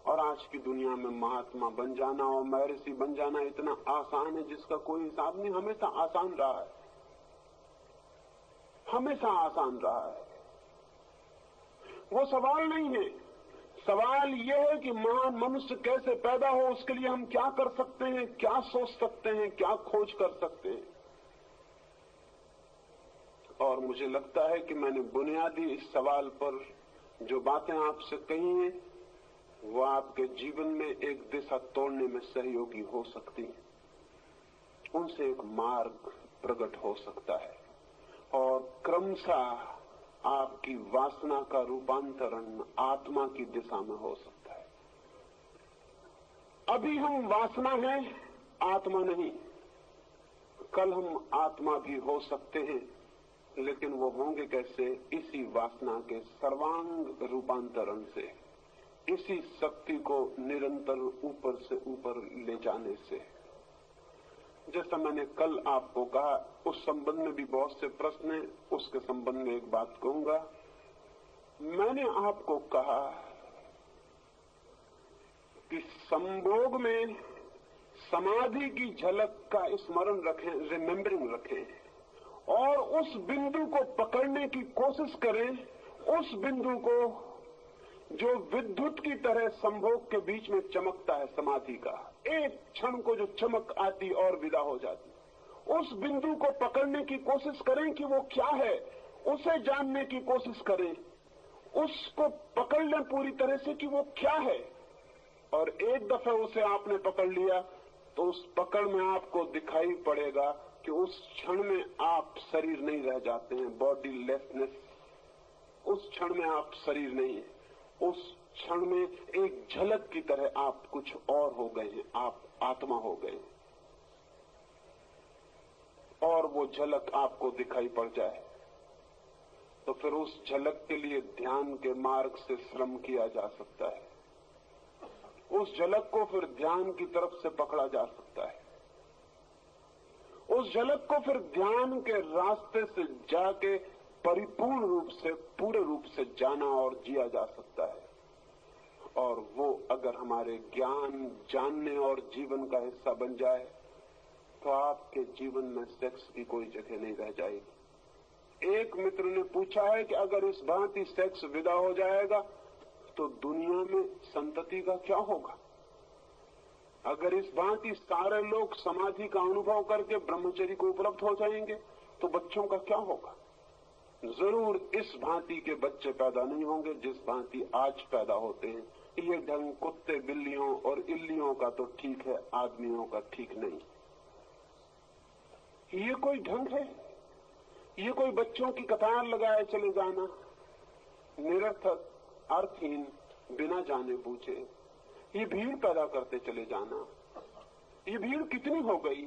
और आज की दुनिया में महात्मा बन जाना और महर्षि बन जाना इतना आसान है जिसका कोई हिसाब नहीं। हमेशा आसान रहा है, हमेशा आसान रहा है। वो सवाल नहीं है। सवाल यह है कि महान मनुष्य कैसे पैदा हो, उसके लिए हम क्या कर सकते हैं, क्या सोच सकते हैं, क्या खोज कर सकते हैं। और मुझे लगता है कि मैंने बुनियादी इस सवाल पर जो बातें आपसे कही हैं वो आपके जीवन में एक दिशा तोड़ने में सहयोगी हो सकती हैं, उनसे एक मार्ग प्रकट हो सकता है और क्रमशः आपकी वासना का रूपांतरण आत्मा की दिशा में हो सकता है। अभी हम वासना हैं, आत्मा नहीं। कल हम आत्मा भी हो सकते हैं, लेकिन वो होंगे कैसे? इसी वासना के सर्वांग रूपांतरण से, इसी शक्ति को निरंतर ऊपर से ऊपर ले जाने से। जैसा मैंने कल आपको कहा, उस संबंध में भी बहुत से प्रश्न हैं, उसके संबंध में एक बात कहूंगा। मैंने आपको कहा कि संभोग में समाधि की झलक का स्मरण रखें, रिमेम्बरिंग रखें और उस बिंदु को पकड़ने की कोशिश करें, उस बिंदु को जो विद्युत की तरह संभोग के बीच में चमकता है समाधि का, एक क्षण को जो चमक आती और विदा हो जाती, उस बिंदु को पकड़ने की कोशिश करें कि वो क्या है, उसे जानने की कोशिश करें, उसको पकड़ लें पूरी तरह से कि वो क्या है। और एक दफा उसे आपने पकड़ लिया तो उस पकड़ में आपको दिखाई पड़ेगा कि उस क्षण में आप शरीर नहीं रह जाते हैं, बॉडी लेसनेस। उस क्षण में आप शरीर नहीं है, उस क्षण में एक झलक की तरह आप कुछ और हो गए हैं, आप आत्मा हो गए। और वो झलक आपको दिखाई पड़ जाए, तो फिर उस झलक के लिए ध्यान के मार्ग से श्रम किया जा सकता है। उस झलक को फिर ध्यान की तरफ से पकड़ा जा सकता है। उस झलक को फिर ध्यान के रास्ते से जाके परिपूर्ण रूप से, पूरे रूप से जाना और जिया जा सकता है। और वो अगर हमारे ज्ञान, जानने और जीवन का हिस्सा बन जाए तो आपके जीवन में सेक्स की कोई जगह नहीं रह जाएगी। एक मित्र ने पूछा है कि अगर इस भांति सेक्स विदा हो जाएगा तो दुनिया में संतति का क्या होगा? अगर इस भांति सारे लोग समाधि का अनुभव करके ब्रह्मचर्य को उपलब्ध हो जाएंगे तो बच्चों का क्या होगा? जरूर इस भांति के बच्चे पैदा नहीं होंगे जिस भांति आज पैदा होते हैं। ये ढंग कुत्ते, बिल्लियों और इल्लियों का तो ठीक है, आदमियों का ठीक नहीं। ये कोई ढंग है? ये कोई बच्चों की कतार लगाए चले जाना, निरर्थक, अर्थहीन, बिना जाने पूछे ये भीड़ पैदा करते चले जाना। ये भीड़ कितनी हो गई?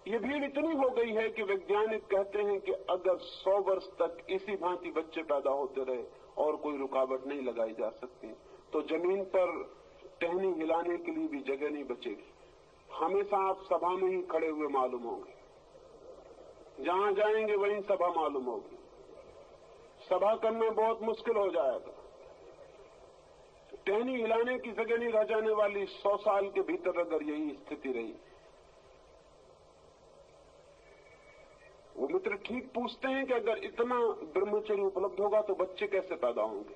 ये भीड़ इतनी हो गई है कि वैज्ञानिक कहते हैं कि अगर 100 वर्ष तक इसी भांति बच्चे पैदा होते रहे और कोई रुकावट नहीं लगाई जा सकती तो जमीन पर टहनी हिलाने के लिए भी जगह नहीं बचेगी। हमेशा आप सभा में ही खड़े हुए मालूम होंगे, जहां जाएंगे वहीं सभा मालूम होगी। सभा करना बहुत मुश्किल हो जाएगा। टहनी हिलाने की जगह नहीं रह जाने वाली 100 साल के भीतर अगर यही स्थिति रही। वो मित्र ठीक पूछते हैं कि अगर इतना ब्रह्मचर्य उपलब्ध होगा तो बच्चे कैसे पैदा होंगे?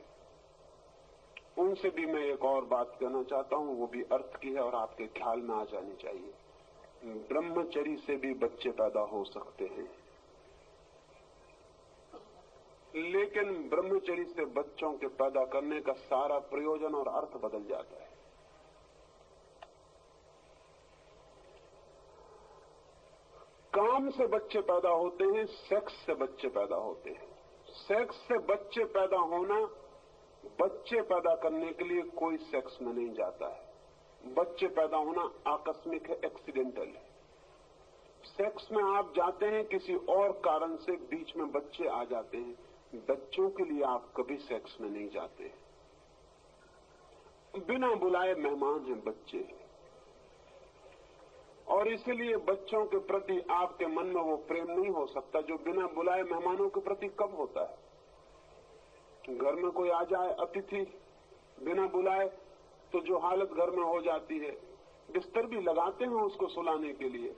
उनसे भी मैं एक और बात कहना चाहता हूं, वो भी अर्थ की है और आपके ख्याल में आ जानी चाहिए। ब्रह्मचर्य से भी बच्चे पैदा हो सकते हैं, लेकिन ब्रह्मचर्य से बच्चों के पैदा करने का सारा प्रयोजन और अर्थ बदल जाता है। काम से बच्चे पैदा होते हैं, सेक्स से बच्चे पैदा होते हैं। सेक्स से बच्चे पैदा होना, बच्चे पैदा करने के लिए कोई सेक्स में नहीं जाता है। बच्चे पैदा होना आकस्मिक है, एक्सीडेंटल है। सेक्स में आप जाते हैं किसी और कारण से, बीच में बच्चे आ जाते हैं। बच्चों के लिए आप कभी सेक्स में नहीं जाते। बिना बुलाए मेहमान हैं बच्चे, और इसलिए बच्चों के प्रति आपके मन में वो प्रेम नहीं हो सकता जो बिना बुलाए मेहमानों के प्रति कब होता है। घर में कोई आ जाए अतिथि बिना बुलाए तो जो हालत घर में हो जाती है, बिस्तर भी लगाते हैं उसको सुलाने के लिए,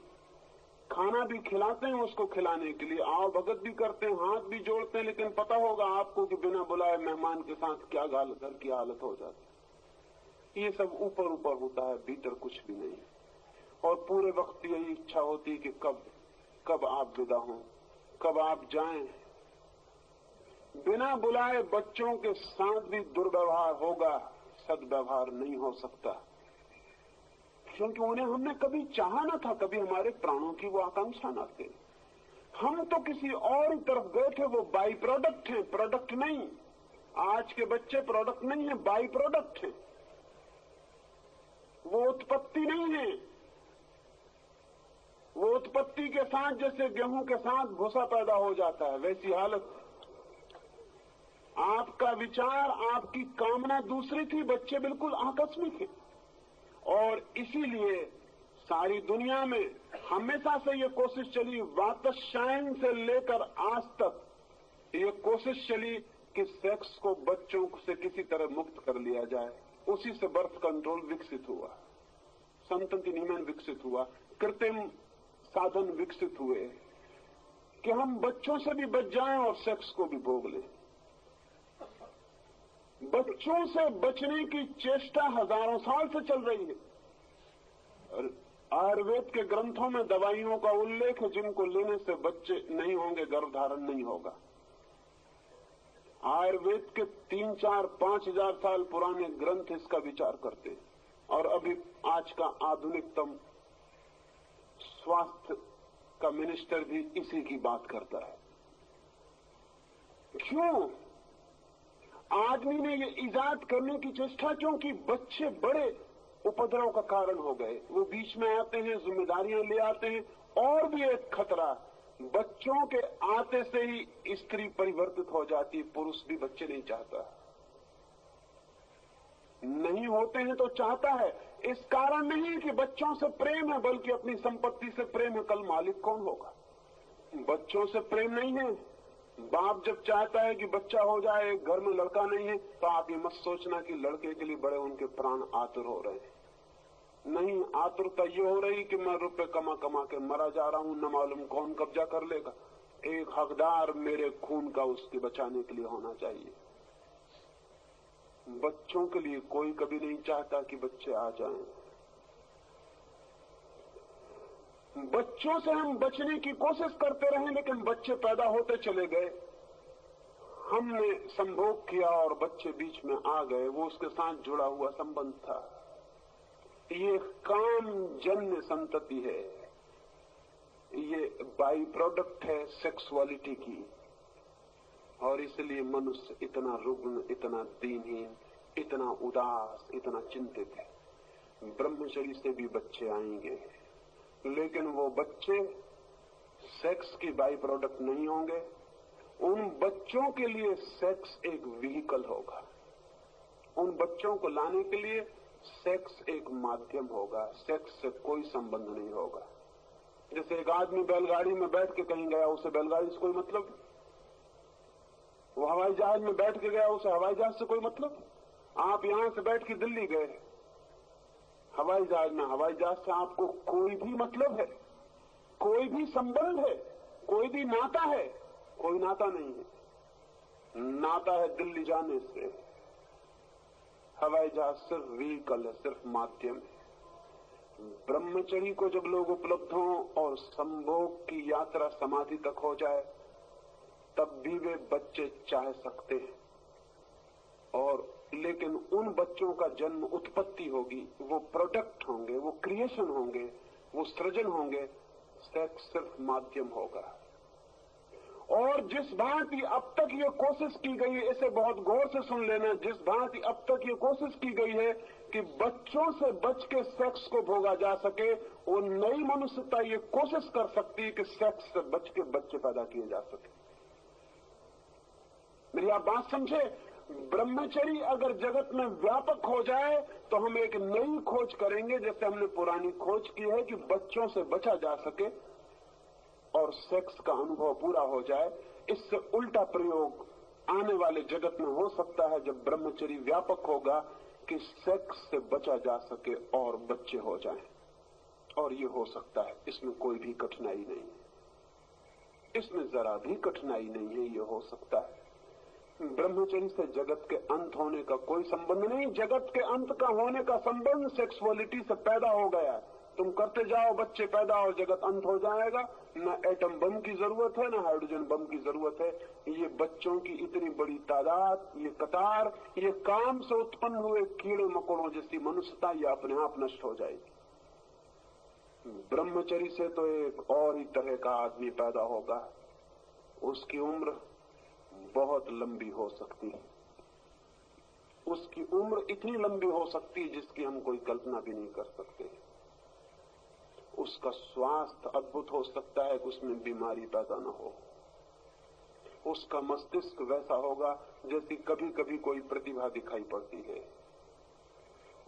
खाना भी खिलाते हैं उसको खिलाने के लिए, आओ भगत भी करते हैं, हाथ भी जोड़ते हैं, लेकिन पता होगा आपको कि बिना बुलाए मेहमान के साथ क्या घर की हालत हो जाती है। ये सब ऊपर ऊपर होता है, भीतर कुछ भी नहीं। और पूरे वक्त यही इच्छा होती है कि कब आप विदा हों, कब आप जाएं। बिना बुलाए बच्चों के साथ भी दुर्व्यवहार होगा, सद्व्यवहार नहीं हो सकता, क्योंकि उन्हें हमने कभी चाहा न था, कभी हमारे प्राणों की वो आकांक्षा न थी। हम तो किसी और तरफ गए थे, वो बाई प्रोडक्ट हैं, प्रोडक्ट नहीं। आज के बच्चे प्रोडक्ट नहीं है, बाई प्रोडक्ट हैं। वो उत्पत्ति नहीं है। वो उत्पत्ति के साथ जैसे गेहूं के साथ भूसा पैदा हो जाता है, वैसी हालत। आपका विचार, आपकी कामना दूसरी थी, बच्चे बिल्कुल आकस्मिक है। और इसीलिए सारी दुनिया में हमेशा से ये कोशिश चली, वातशायन से लेकर आज तक ये कोशिश चली कि सेक्स को बच्चों से किसी तरह मुक्त कर लिया जाए। उसी से बर्थ कंट्रोल विकसित हुआ, संतति नियमन विकसित हुआ, कृत्रिम साधन विकसित हुए कि हम बच्चों से भी बच जाएं और सेक्स को भी भोग लें। बच्चों से बचने की चेष्टा हजारों साल से चल रही है। और आयुर्वेद के ग्रंथों में दवाइयों का उल्लेख है जिनको लेने से बच्चे नहीं होंगे, गर्भधारण नहीं होगा। आयुर्वेद के 3, 4, 5 हजार साल पुराने ग्रंथ इसका विचार करते हैं। और अभी आज का आधुनिकतम स्वास्थ्य का मिनिस्टर भी इसी की बात करता है। क्यों आदमी ने ये इजाद करने की चेष्टा? क्योंकि बच्चे बड़े उपद्रव का कारण हो गए। वो बीच में आते हैं, जिम्मेदारियां ले आते हैं। और भी एक खतरा, बच्चों के आते से ही स्त्री परिवर्तित हो जाती है। पुरुष भी बच्चे नहीं चाहता, नहीं होते हैं तो चाहता है। इस कारण नहीं कि बच्चों से प्रेम है, बल्कि अपनी संपत्ति से प्रेम है। कल मालिक कौन होगा? बच्चों से प्रेम नहीं है। बाप जब चाहता है कि बच्चा हो जाए, घर में लड़का नहीं है, तो आप ये मत सोचना कि लड़के के लिए बड़े उनके प्राण आतुर हो रहे हैं। नहीं, आतुरता ये हो रही कि मैं रुपए कमा कमा के मरा जा रहा हूं, न मालूम कौन कब्जा कर लेगा। एक हकदार मेरे खून का उसके बचाने के लिए होना चाहिए। बच्चों के लिए कोई कभी नहीं चाहता कि बच्चे आ जाएं। बच्चों से हम बचने की कोशिश करते रहे, लेकिन बच्चे पैदा होते चले गए। हमने संभोग किया और बच्चे बीच में आ गए। वो उसके साथ जुड़ा हुआ संबंध था। ये काम जन्य संतति है, ये बाई प्रोडक्ट है सेक्सुअलिटी की। और इसलिए मनुष्य इतना रुग्ण, इतना दीनहीन, इतना उदास, इतना चिंतित है। ब्रह्मचर्य से भी बच्चे आएंगे, लेकिन वो बच्चे सेक्स की बाई प्रोडक्ट नहीं होंगे। उन बच्चों के लिए सेक्स एक व्हीकल होगा। उन बच्चों को लाने के लिए सेक्स एक माध्यम होगा। सेक्स से कोई संबंध नहीं होगा। जैसे एक आदमी बैलगाड़ी में बैठ के कहीं गया, उसे बैलगाड़ी से कोई मतलब। वो हवाई जहाज में बैठ के गया, उसे हवाई जहाज से कोई मतलब। आप यहां से बैठ के दिल्ली गए हवाई जहाज में, हवाई जहाज से आपको कोई भी मतलब है, कोई भी संबंध है, कोई भी नाता है? कोई नाता नहीं है। नाता है दिल्ली जाने से। हवाई जहाज सिर्फ व्हीकल है, सिर्फ माध्यम है। ब्रह्मचर्य को जब लोग उपलब्ध हों और संभोग की यात्रा समाधि तक हो जाए, तब भी वे बच्चे चाह सकते हैं। और लेकिन उन बच्चों का जन्म उत्पत्ति होगी, वो प्रोडक्ट होंगे, वो क्रिएशन होंगे, वो सृजन होंगे। सेक्स सिर्फ माध्यम होगा। और जिस भांति अब तक ये कोशिश की गई है, इसे बहुत गौर से सुन लेना, जिस भांति अब तक ये कोशिश की गई है कि बच्चों से बच के सेक्स को भोगा जा सके, वो नई मनुष्यता ये कोशिश कर सकती है कि सेक्स से बच के बच्चे पैदा किए जा सके। मेरी आप बात समझे? ब्रह्मचर्य अगर जगत में व्यापक हो जाए तो हम एक नई खोज करेंगे, जैसे हमने पुरानी खोज की है कि बच्चों से बचा जा सके और सेक्स का अनुभव पूरा हो जाए। इससे उल्टा प्रयोग आने वाले जगत में हो सकता है, जब ब्रह्मचर्य व्यापक होगा, कि सेक्स से बचा जा सके और बच्चे हो जाएं। और ये हो सकता है, इसमें कोई भी कठिनाई नहीं है, इसमें जरा भी कठिनाई नहीं है, ये हो सकता है। ब्रह्मचर्य से जगत के अंत होने का कोई संबंध नहीं। जगत के अंत का होने का संबंध सेक्सुअलिटी से पैदा हो गया। तुम करते जाओ, बच्चे पैदा और जगत अंत हो जाएगा। न एटम बम की जरूरत है, न हाइड्रोजन बम की जरूरत है। ये बच्चों की इतनी बड़ी तादाद, ये कतार, ये काम से उत्पन्न हुए कीड़े मकोड़ों जैसी मनुष्यता, ये अपने आप नष्ट हो जाएगी। ब्रह्मचर्य से तो एक और ही तरह का आदमी पैदा होगा। उसकी उम्र बहुत लंबी हो सकती है। उसकी उम्र इतनी लंबी हो सकती है जिसकी हम कोई कल्पना भी नहीं कर सकते। उसका स्वास्थ्य अद्भुत हो सकता है कि उसमें बीमारी पैदा न हो। उसका मस्तिष्क वैसा होगा जैसी कभी कभी कोई प्रतिभा दिखाई पड़ती है।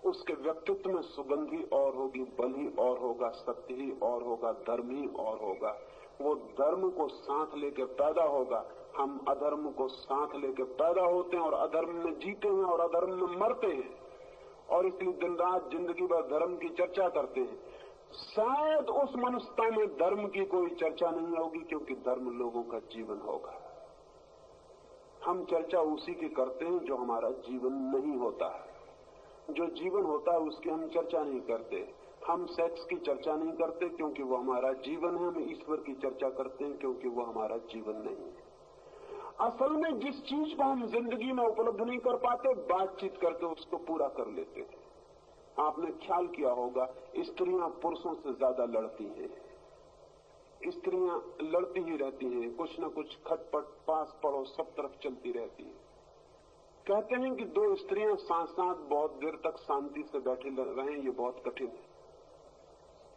उसके व्यक्तित्व में सुगंध ही और होगी, बल ही और होगा, सत्य ही और होगा, धर्म ही और होगा। वो धर्म को साथ लेके पैदा होगा। हम अधर्म को साथ लेके पैदा होते हैं और अधर्म में जीते हैं और अधर्म में मरते हैं, और इसलिए दिन रात जिंदगी भर धर्म की चर्चा करते हैं। शायद उस मनुष्यता में धर्म की कोई चर्चा नहीं होगी, क्योंकि धर्म लोगों का जीवन होगा। हम चर्चा उसी की करते हैं जो हमारा जीवन नहीं होता है। जो जीवन होता है उसकी हम चर्चा नहीं करते। हम सेक्स की चर्चा नहीं करते क्योंकि वो हमारा जीवन है। हम ईश्वर की चर्चा करते हैं क्योंकि वो हमारा जीवन नहीं है। असल में जिस चीज को हम जिंदगी में उपलब्ध नहीं कर पाते, बातचीत करके उसको पूरा कर लेते हैं। आपने ख्याल किया होगा, स्त्रियां पुरुषों से ज्यादा लड़ती हैं। स्त्रियां लड़ती ही रहती हैं, कुछ न कुछ खटपट, पास पड़ोस सब तरफ चलती रहती है। कहते हैं कि दो स्त्रियां साथ साथ बहुत देर तक शांति से बैठी रहें, ये बहुत कठिन है।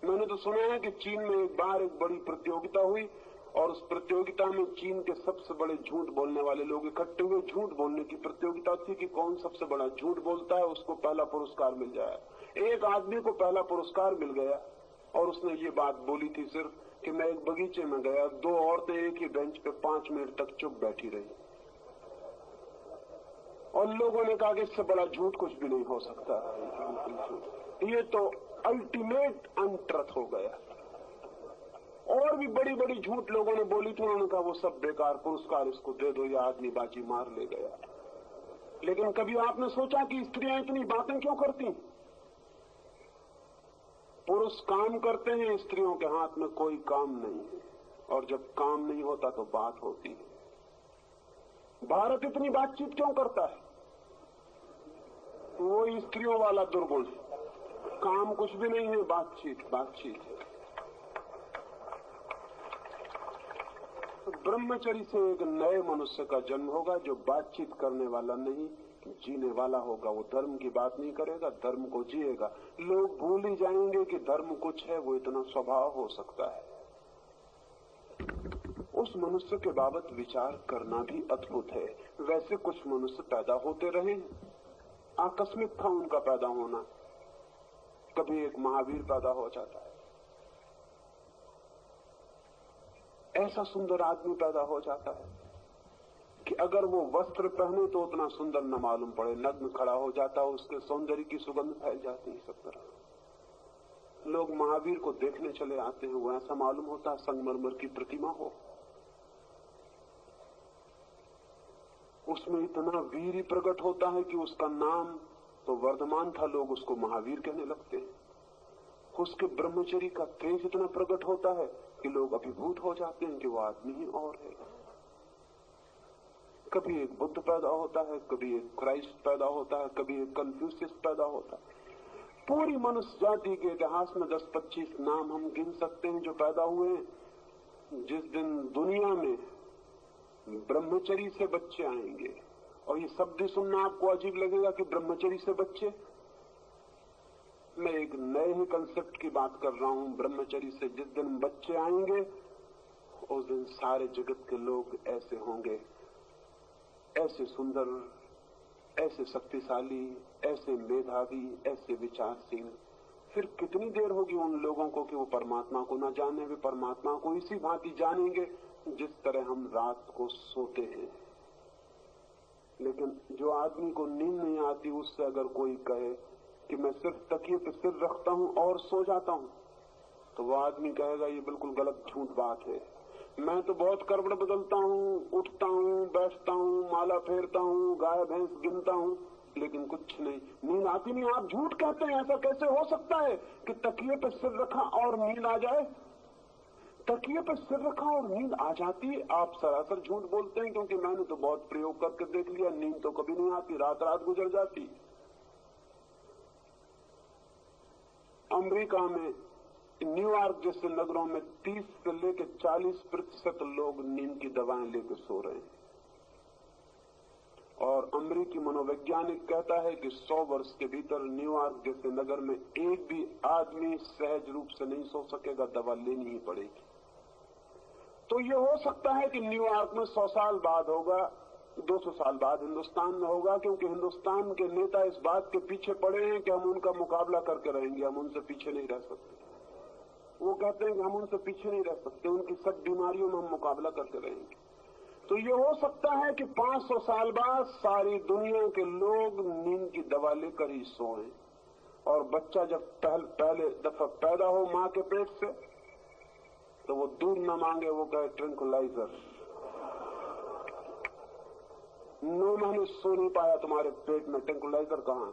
मैंने तो सुना है कि चीन में एक बार एक बड़ी प्रतियोगिता हुई और उस प्रतियोगिता में चीन के सबसे बड़े झूठ बोलने वाले लोग इकट्ठे हुए। झूठ बोलने की प्रतियोगिता थी कि कौन सबसे बड़ा झूठ बोलता है, उसको पहला पुरस्कार मिल जाए। एक आदमी को पहला पुरस्कार मिल गया और उसने ये बात बोली थी सिर्फ कि मैं एक बगीचे में गया, दो औरतें एक ही बेंच पे 5 मिनट तक चुप बैठी रही और लोगों ने कहा कि इससे बड़ा झूठ कुछ भी नहीं हो सकता। ये तो अल्टीमेट अनट्रथ हो गया। और भी बड़ी बड़ी झूठ लोगों ने बोली थी, उन्होंने कहा वो सब बेकार, पुरस्कार इसको दे दो, ये आदमी बाजी मार ले गया। लेकिन कभी आपने सोचा कि स्त्रियां इतनी बातें क्यों करती? पुरुष काम करते हैं, स्त्रियों के हाथ में कोई काम नहीं है, और जब काम नहीं होता तो बात होती है। भारत इतनी बातचीत क्यों करता है? वो स्त्रियों वाला दुर्गुण, काम कुछ भी नहीं है, बातचीत बातचीत है। ब्रह्मचर्य से एक नए मनुष्य का जन्म होगा जो बातचीत करने वाला नहीं, जीने वाला होगा। वो धर्म की बात नहीं करेगा, धर्म को जिएगा। लोग भूल ही जाएंगे कि धर्म कुछ है, वो इतना स्वभाव हो सकता है। उस मनुष्य के बाबत विचार करना भी अद्भुत है। वैसे कुछ मनुष्य पैदा होते रहे, आकस्मिक था उनका पैदा होना। कभी एक महावीर पैदा हो जाता है, ऐसा सुंदर आदमी पैदा हो जाता है कि अगर वो वस्त्र पहने तो उतना सुंदर न मालूम पड़े, नग्न खड़ा हो जाता, उसके सौंदर्य की सुगंध फैल जाती है सब तरह। लोग महावीर को देखने चले आते हैं, वो ऐसा मालूम होता संगमरमर की प्रतिमा हो, उसमें इतना वीर ही प्रकट होता है कि उसका नाम तो वर्धमान था, लोग उसको महावीर कहने लगते हैं। उसके ब्रह्मचर्य का तेज इतना प्रकट होता है कि लोग अभिभूत हो जाते हैं कि वो आदमी ही और है। कभी एक बुद्ध पैदा होता है, कभी एक क्राइस्ट पैदा होता है, कभी एक कन्फ्यूशियस पैदा होता है। पूरी मनुष्य जाति के इतिहास में 10-25 नाम हम गिन सकते हैं जो पैदा हुए। जिस दिन दुनिया में ब्रह्मचर्य से बच्चे आएंगे, और ये शब्द सुनना आपको अजीब लगेगा कि ब्रह्मचर्य से बच्चे, मैं एक नए ही कंसेप्ट की बात कर रहा हूं। ब्रह्मचर्य से जिस दिन बच्चे आएंगे उस दिन सारे जगत के लोग ऐसे होंगे, ऐसे सुंदर, ऐसे शक्तिशाली, ऐसे मेधावी, ऐसे विचारशील। फिर कितनी देर होगी उन लोगों को कि वो परमात्मा को न जाने, वे परमात्मा को इसी भांति जानेंगे जिस तरह हम रात को सोते हैं। लेकिन जो आदमी को नींद नहीं आती, उससे अगर कोई कहे कि मैं सिर्फ तकिए पे सिर रखता हूं और सो जाता हूं, तो वो आदमी कहेगा ये बिल्कुल गलत झूठ बात है। मैं तो बहुत करवट बदलता हूं, उठता हूं, बैठता हूं, माला फेरता हूं, गाय भैंस गिनता हूं, लेकिन कुछ नहीं, नींद आती नहीं। आप झूठ कहते हैं। ऐसा कैसे हो सकता है कि तकिए पे सिर रखा और नींद आ जाए? तकिए पे सिर रखा और नींद आ जाती? आप सरासर झूठ बोलते हैं, क्योंकि मैंने तो बहुत प्रयोग करके देख लिया, नींद तो कभी नहीं आती, रात रात गुजर जाती। अमेरिका में न्यूयॉर्क जैसे नगरों में 30 से लेकर 40% लोग नींद की दवाएं लेकर सो रहे हैं, और अमेरिकी मनोवैज्ञानिक कहता है कि 100 वर्ष के भीतर न्यूयॉर्क जैसे नगर में एक भी आदमी सहज रूप से नहीं सो सकेगा, दवा लेनी ही पड़ेगी। तो ये हो सकता है कि न्यूयॉर्क में 100 साल बाद होगा, 200 साल बाद हिंदुस्तान में होगा, क्योंकि हिंदुस्तान के नेता इस बात के पीछे पड़े हैं कि हम उनका मुकाबला करके रहेंगे, हम उनसे पीछे नहीं रह सकते। वो कहते हैं कि हम उनसे पीछे नहीं रह सकते, उनकी सब बीमारियों में हम मुकाबला करके रहेंगे। तो ये हो सकता है कि 500 साल बाद सारी दुनिया के लोग नींद की दवा लेकर ही सोएं, और बच्चा जब पहले दफा पैदा हो मां के पेट से, तो वो दूध न मांगे, वो कहे ट्रैंक्विलाइजर। 9 महीने सो नहीं पाया तुम्हारे पेट में, ट्रैंक्विलाइजर कहां?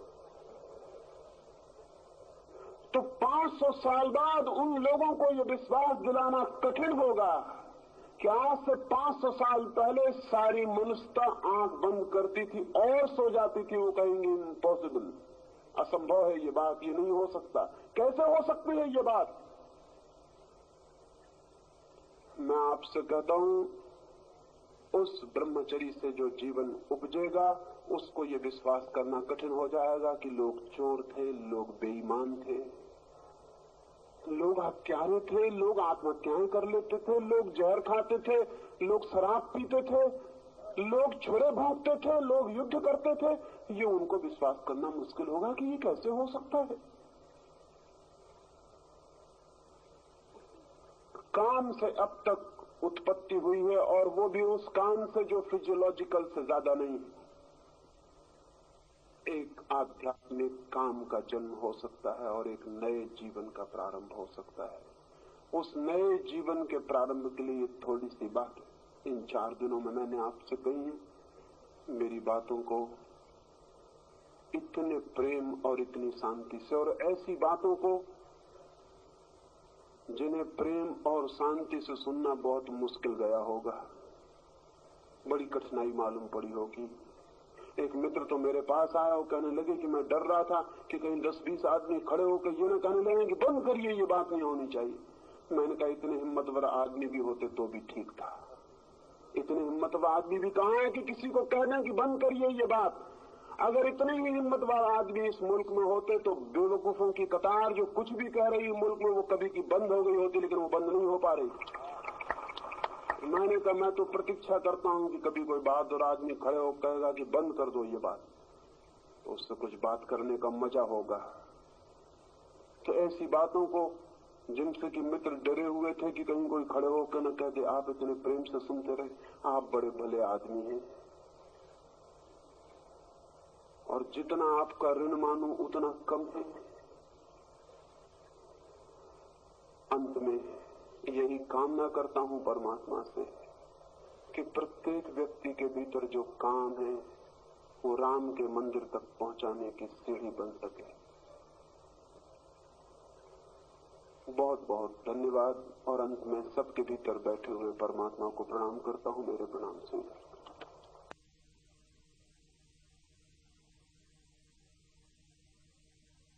तो 500 साल बाद उन लोगों को ये विश्वास दिलाना कठिन होगा कि आज से 500 साल पहले सारी मनुष्यता आंख बंद करती थी और सो जाती थी। वो कहेंगे इम्पॉसिबल, असंभव है ये बात, ये नहीं हो सकता। कैसे हो सकती है ये बात? मैं आपसे कहता हूं उस ब्रह्मचर्य से जो जीवन उपजेगा उसको ये विश्वास करना कठिन हो जाएगा कि लोग चोर थे, लोग बेईमान थे, लोग हत्यारे थे, लोग आत्महत्याएं कर लेते थे, लोग जहर खाते थे, लोग शराब पीते थे, लोग छुरे भोंकते थे, लोग युद्ध करते थे। ये उनको विश्वास करना मुश्किल होगा कि ये कैसे हो सकता है। काम से अब तक उत्पत्ति हुई है और वो भी उस काम से जो फिजियोलॉजिकल से ज्यादा नहीं। एक आध्यात्मिक काम का जन्म हो सकता है और एक नए जीवन का प्रारंभ हो सकता है। उस नए जीवन के प्रारंभ के लिए थोड़ी सी बात इन 4 दिनों में मैंने आपसे कही है। मेरी बातों को इतने प्रेम और इतनी शांति से, और ऐसी बातों को जिन्हें प्रेम और शांति से सुनना बहुत मुश्किल गया होगा, बड़ी कठिनाई मालूम पड़ी होगी। एक मित्र तो मेरे पास आया और कहने लगे कि मैं डर रहा था कि कहीं 10-20 आदमी खड़े होकर ये ना कहने लगे कि बंद करिए, ये बात नहीं होनी चाहिए। मैंने कहा इतने हिम्मतवर आदमी भी होते तो भी ठीक था। इतने हिम्मतवर आदमी भी कहाँ है कि किसी को कह दें कि बंद करिए ये बात। अगर इतने ही हिम्मतवार आदमी इस मुल्क में होते तो बेवकूफों की कतार जो कुछ भी कह रही है मुल्क में वो कभी की बंद हो गई होती, लेकिन वो बंद नहीं हो पा रही। मैंने कहा मैं तो प्रतीक्षा करता हूं कि कभी कोई बहादुर आदमी खड़े हो कहेगा कि बंद कर दो ये बात, तो उससे कुछ बात करने का मजा होगा। तो ऐसी बातों को जिनसे कि मित्र डरे हुए थे कि कहीं कोई खड़े होकर न कह दे आप इतने प्रेम से सुनते रहे, आप बड़े भले आदमी हैं और जितना आपका ऋण मानूं उतना कम है। अंत में यही कामना करता हूं परमात्मा से कि प्रत्येक व्यक्ति के भीतर जो काम है वो राम के मंदिर तक पहुंचाने की सीढ़ी बन सके। बहुत बहुत धन्यवाद। और अंत में सबके भीतर बैठे हुए परमात्मा को प्रणाम करता हूं। मेरे प्रणाम स्वीकार।